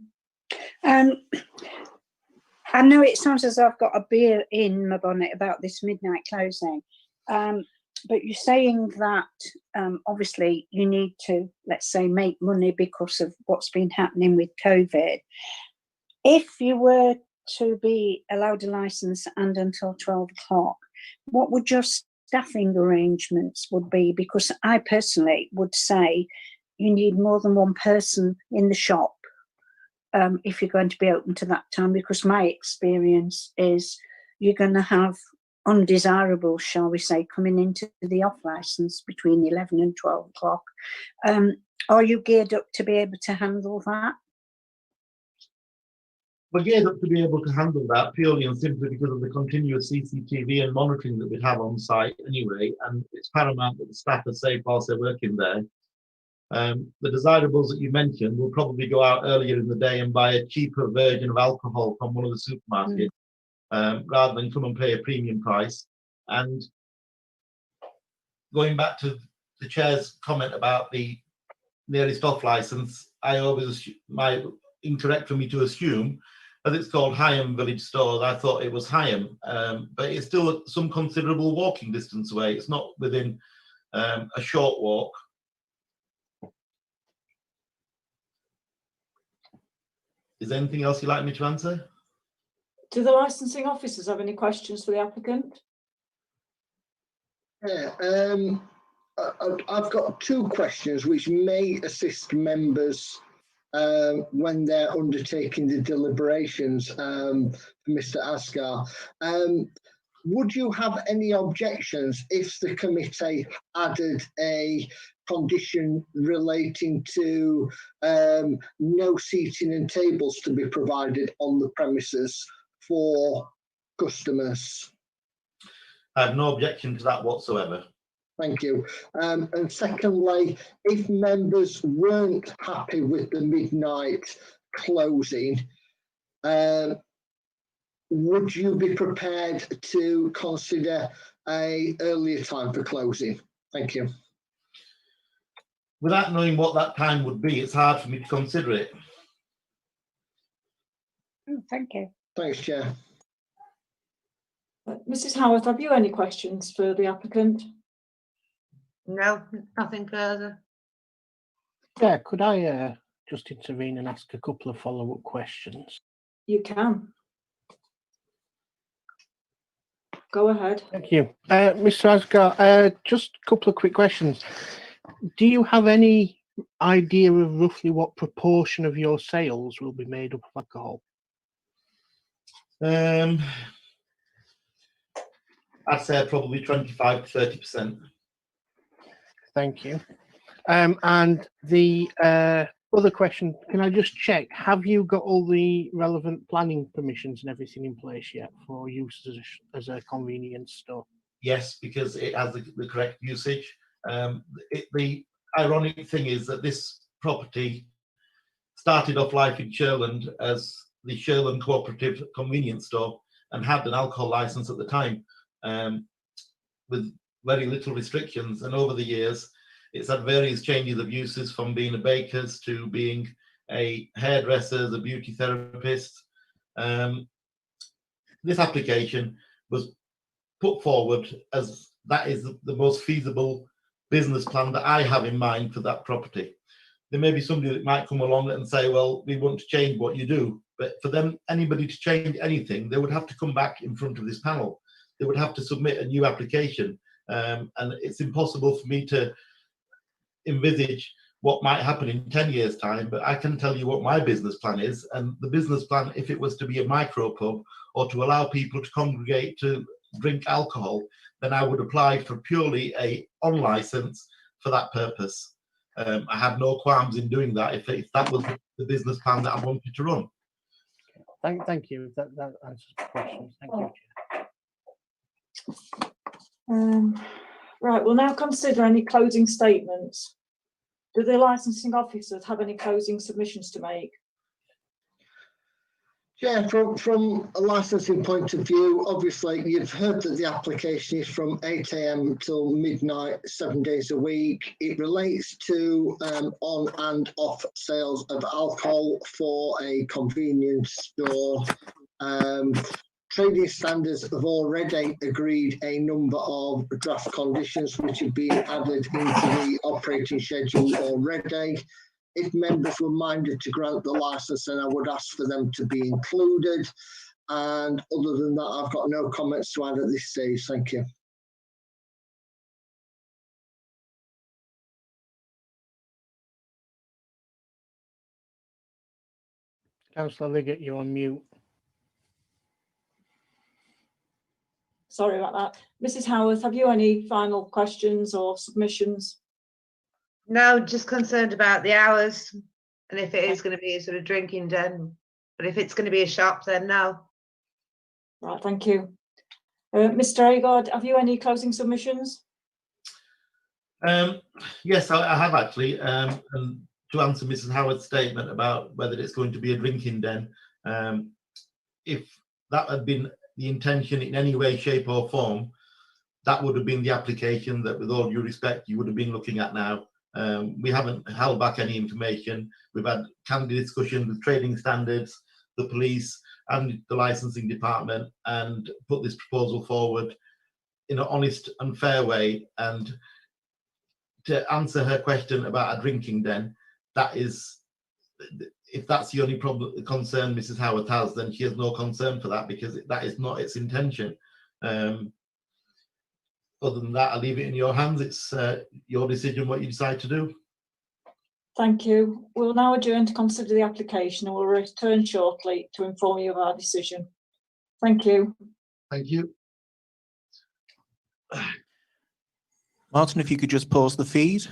S7: I know it sounds as though I've got a beer in my bonnet about this midnight closing, but you're saying that obviously you need to, let's say, make money because of what's been happening with COVID. If you were to be allowed a licence and until 12 o'clock, what would your staffing arrangements would be? Because I personally would say you need more than one person in the shop if you're going to be open to that time, because my experience is you're going to have undesirables, shall we say, coming into the off licence between 11 and 12 o'clock. Are you geared up to be able to handle that?
S11: We're geared up to be able to handle that purely and simply because of the continuous CCTV and monitoring that we have on site anyway, and it's paramount that the staff are safe whilst they're working there. The desirables that you mentioned will probably go out earlier in the day and buy a cheaper version of alcohol from one of the supermarkets rather than come and pay a premium price. And going back to the chair's comment about the nearest off licence, I always incorrect for me to assume, as it's called Higham Village Stores, I thought it was Higham, but it's still some considerable walking distance away. It's not within a short walk. Is there anything else you'd like me to answer?
S4: Do the licensing officers have any questions for the applicant?
S6: Yeah, I've got two questions which may assist members when they're undertaking the deliberations for Mr. Asgar. Would you have any objections if the committee added a condition relating to no seating and tables to be provided on the premises for customers?
S11: I have no objection to that whatsoever.
S6: Thank you. And secondly, if members weren't happy with the midnight closing, would you be prepared to consider an earlier time for closing? Thank you.
S11: Without knowing what that time would be, it's hard for me to consider it.
S7: Thank you.
S6: Thanks, Chair.
S4: Mrs. Howarth, have you any questions for the applicant?
S10: No, nothing further.
S9: Yeah, could I just intervene and ask a couple of follow-up questions?
S4: You can. Go ahead.
S9: Thank you. Mr. Asgar, just a couple of quick questions. Do you have any idea of roughly what proportion of your sales will be made up of alcohol?
S11: I'd say probably 25 to 30%.
S9: Thank you. And the other question, can I just check, have you got all the relevant planning permissions and everything in place yet for use as a convenience store?
S11: Yes, because it has the correct usage. The ironic thing is that this property started off life in Shirland as the Shirland Cooperative Convenience Store and had an alcohol license at the time with very little restrictions. And over the years, it's had various changes of uses, from being a baker's to being a hairdresser, a beauty therapist. This application was put forward as that is the most feasible business plan that I have in mind for that property. There may be somebody that might come along and say, well, we want to change what you do. But for them, anybody to change anything, they would have to come back in front of this panel. They would have to submit a new application. And it's impossible for me to envisage what might happen in 10 years' time, but I can tell you what my business plan is. And the business plan, if it was to be a micro pub or to allow people to congregate to drink alcohol, then I would apply for purely a on license for that purpose. I have no qualms in doing that if that was the business plan that I wanted to run.
S9: Thank you. That answers the questions. Thank you, Chair.
S4: Right, we'll now consider any closing statements. Do the licensing officers have any closing submissions to make?
S6: Yeah, from a licensing point of view, obviously you've heard that the application is from 8 a.m. till midnight, 7 days a week. It relates to on and off sales of alcohol for a convenience store. Trading standards have already agreed a number of draft conditions which have been added into the operating schedule already. If members were minded to grant the licence, then I would ask for them to be included. And other than that, I've got no comments to add at this stage. Thank you.
S9: Councillor Liggett, you're on mute.
S4: Sorry about that. Mrs. Howarth, have you any final questions or submissions?
S10: No, just concerned about the hours and if it is going to be a sort of drinking den. But if it's going to be a shop, then no.
S4: Right, thank you. Mr. Agard, have you any closing submissions?
S11: Yes, I have actually. And to answer Mrs. Howard's statement about whether it's going to be a drinking den, if that had been the intention in any way, shape or form, that would have been the application that, with all due respect, you would have been looking at now. We haven't held back any information. We've had candid discussion with trading standards, the police and the licensing department, and put this proposal forward in an honest and fair way. And to answer her question about a drinking den, that is, if that's the only concern Mrs. Howard has, then she has no concern for that, because that is not its intention. Other than that, I'll leave it in your hands. It's your decision what you decide to do.
S4: Thank you. We'll now adjourn to consider the application and we'll return shortly to inform you of our decision. Thank you.
S11: Thank you.
S1: Martin, if you could just pause the feed.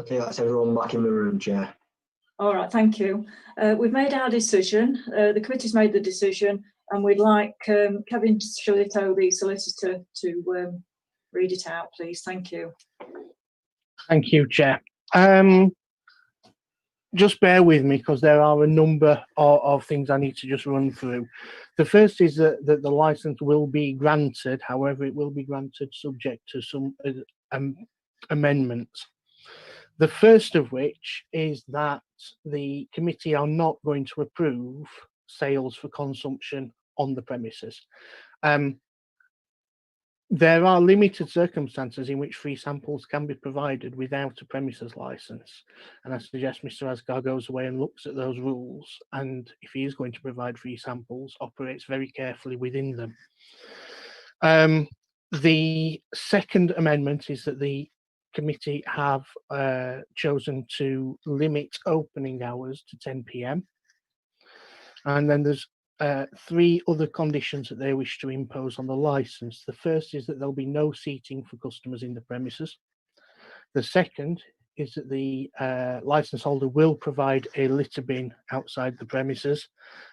S2: Okay, that's everyone back in the room, Chair.
S4: All right, thank you. We've made our decision. The committee's made the decision, and we'd like Kevin Shillito, the solicitor, to read it out, please. Thank you.
S9: Thank you, Chair. Just bear with me because there are a number of things I need to just run through. The first is that the license will be granted, however, it will be granted subject to some amendments. The first of which is that the committee are not going to approve sales for consumption on the premises. There are limited circumstances in which free samples can be provided without a premises license, and I suggest Mr. Asgar goes away and looks at those rules, and if he is going to provide free samples, operates very carefully within them. The second amendment is that the committee have chosen to limit opening hours to 10 p.m. and then there's 3 other conditions that they wish to impose on the license. The first is that there'll be no seating for customers in the premises. The second is that the license holder will provide a litter bin outside the premises.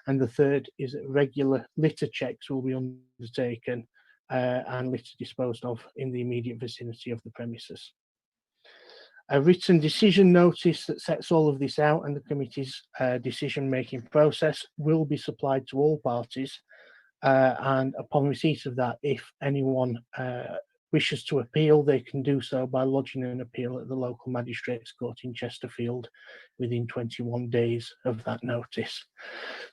S9: And the third is that regular litter checks will be undertaken and litter disposed of in the immediate vicinity of the premises. A written decision notice that sets all of this out and the committee's decision-making process will be supplied to all parties. And upon receipt of that, if anyone wishes to appeal, they can do so by lodging an appeal at the local magistrates court in Chesterfield within 21 days of that notice.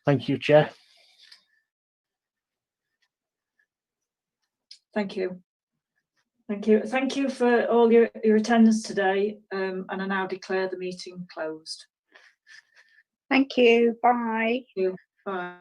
S9: Thank you, Chair.
S4: Thank you. Thank you. Thank you for all your attendance today, and I now declare the meeting closed.
S7: Thank you. Bye.
S4: Thank you. Bye.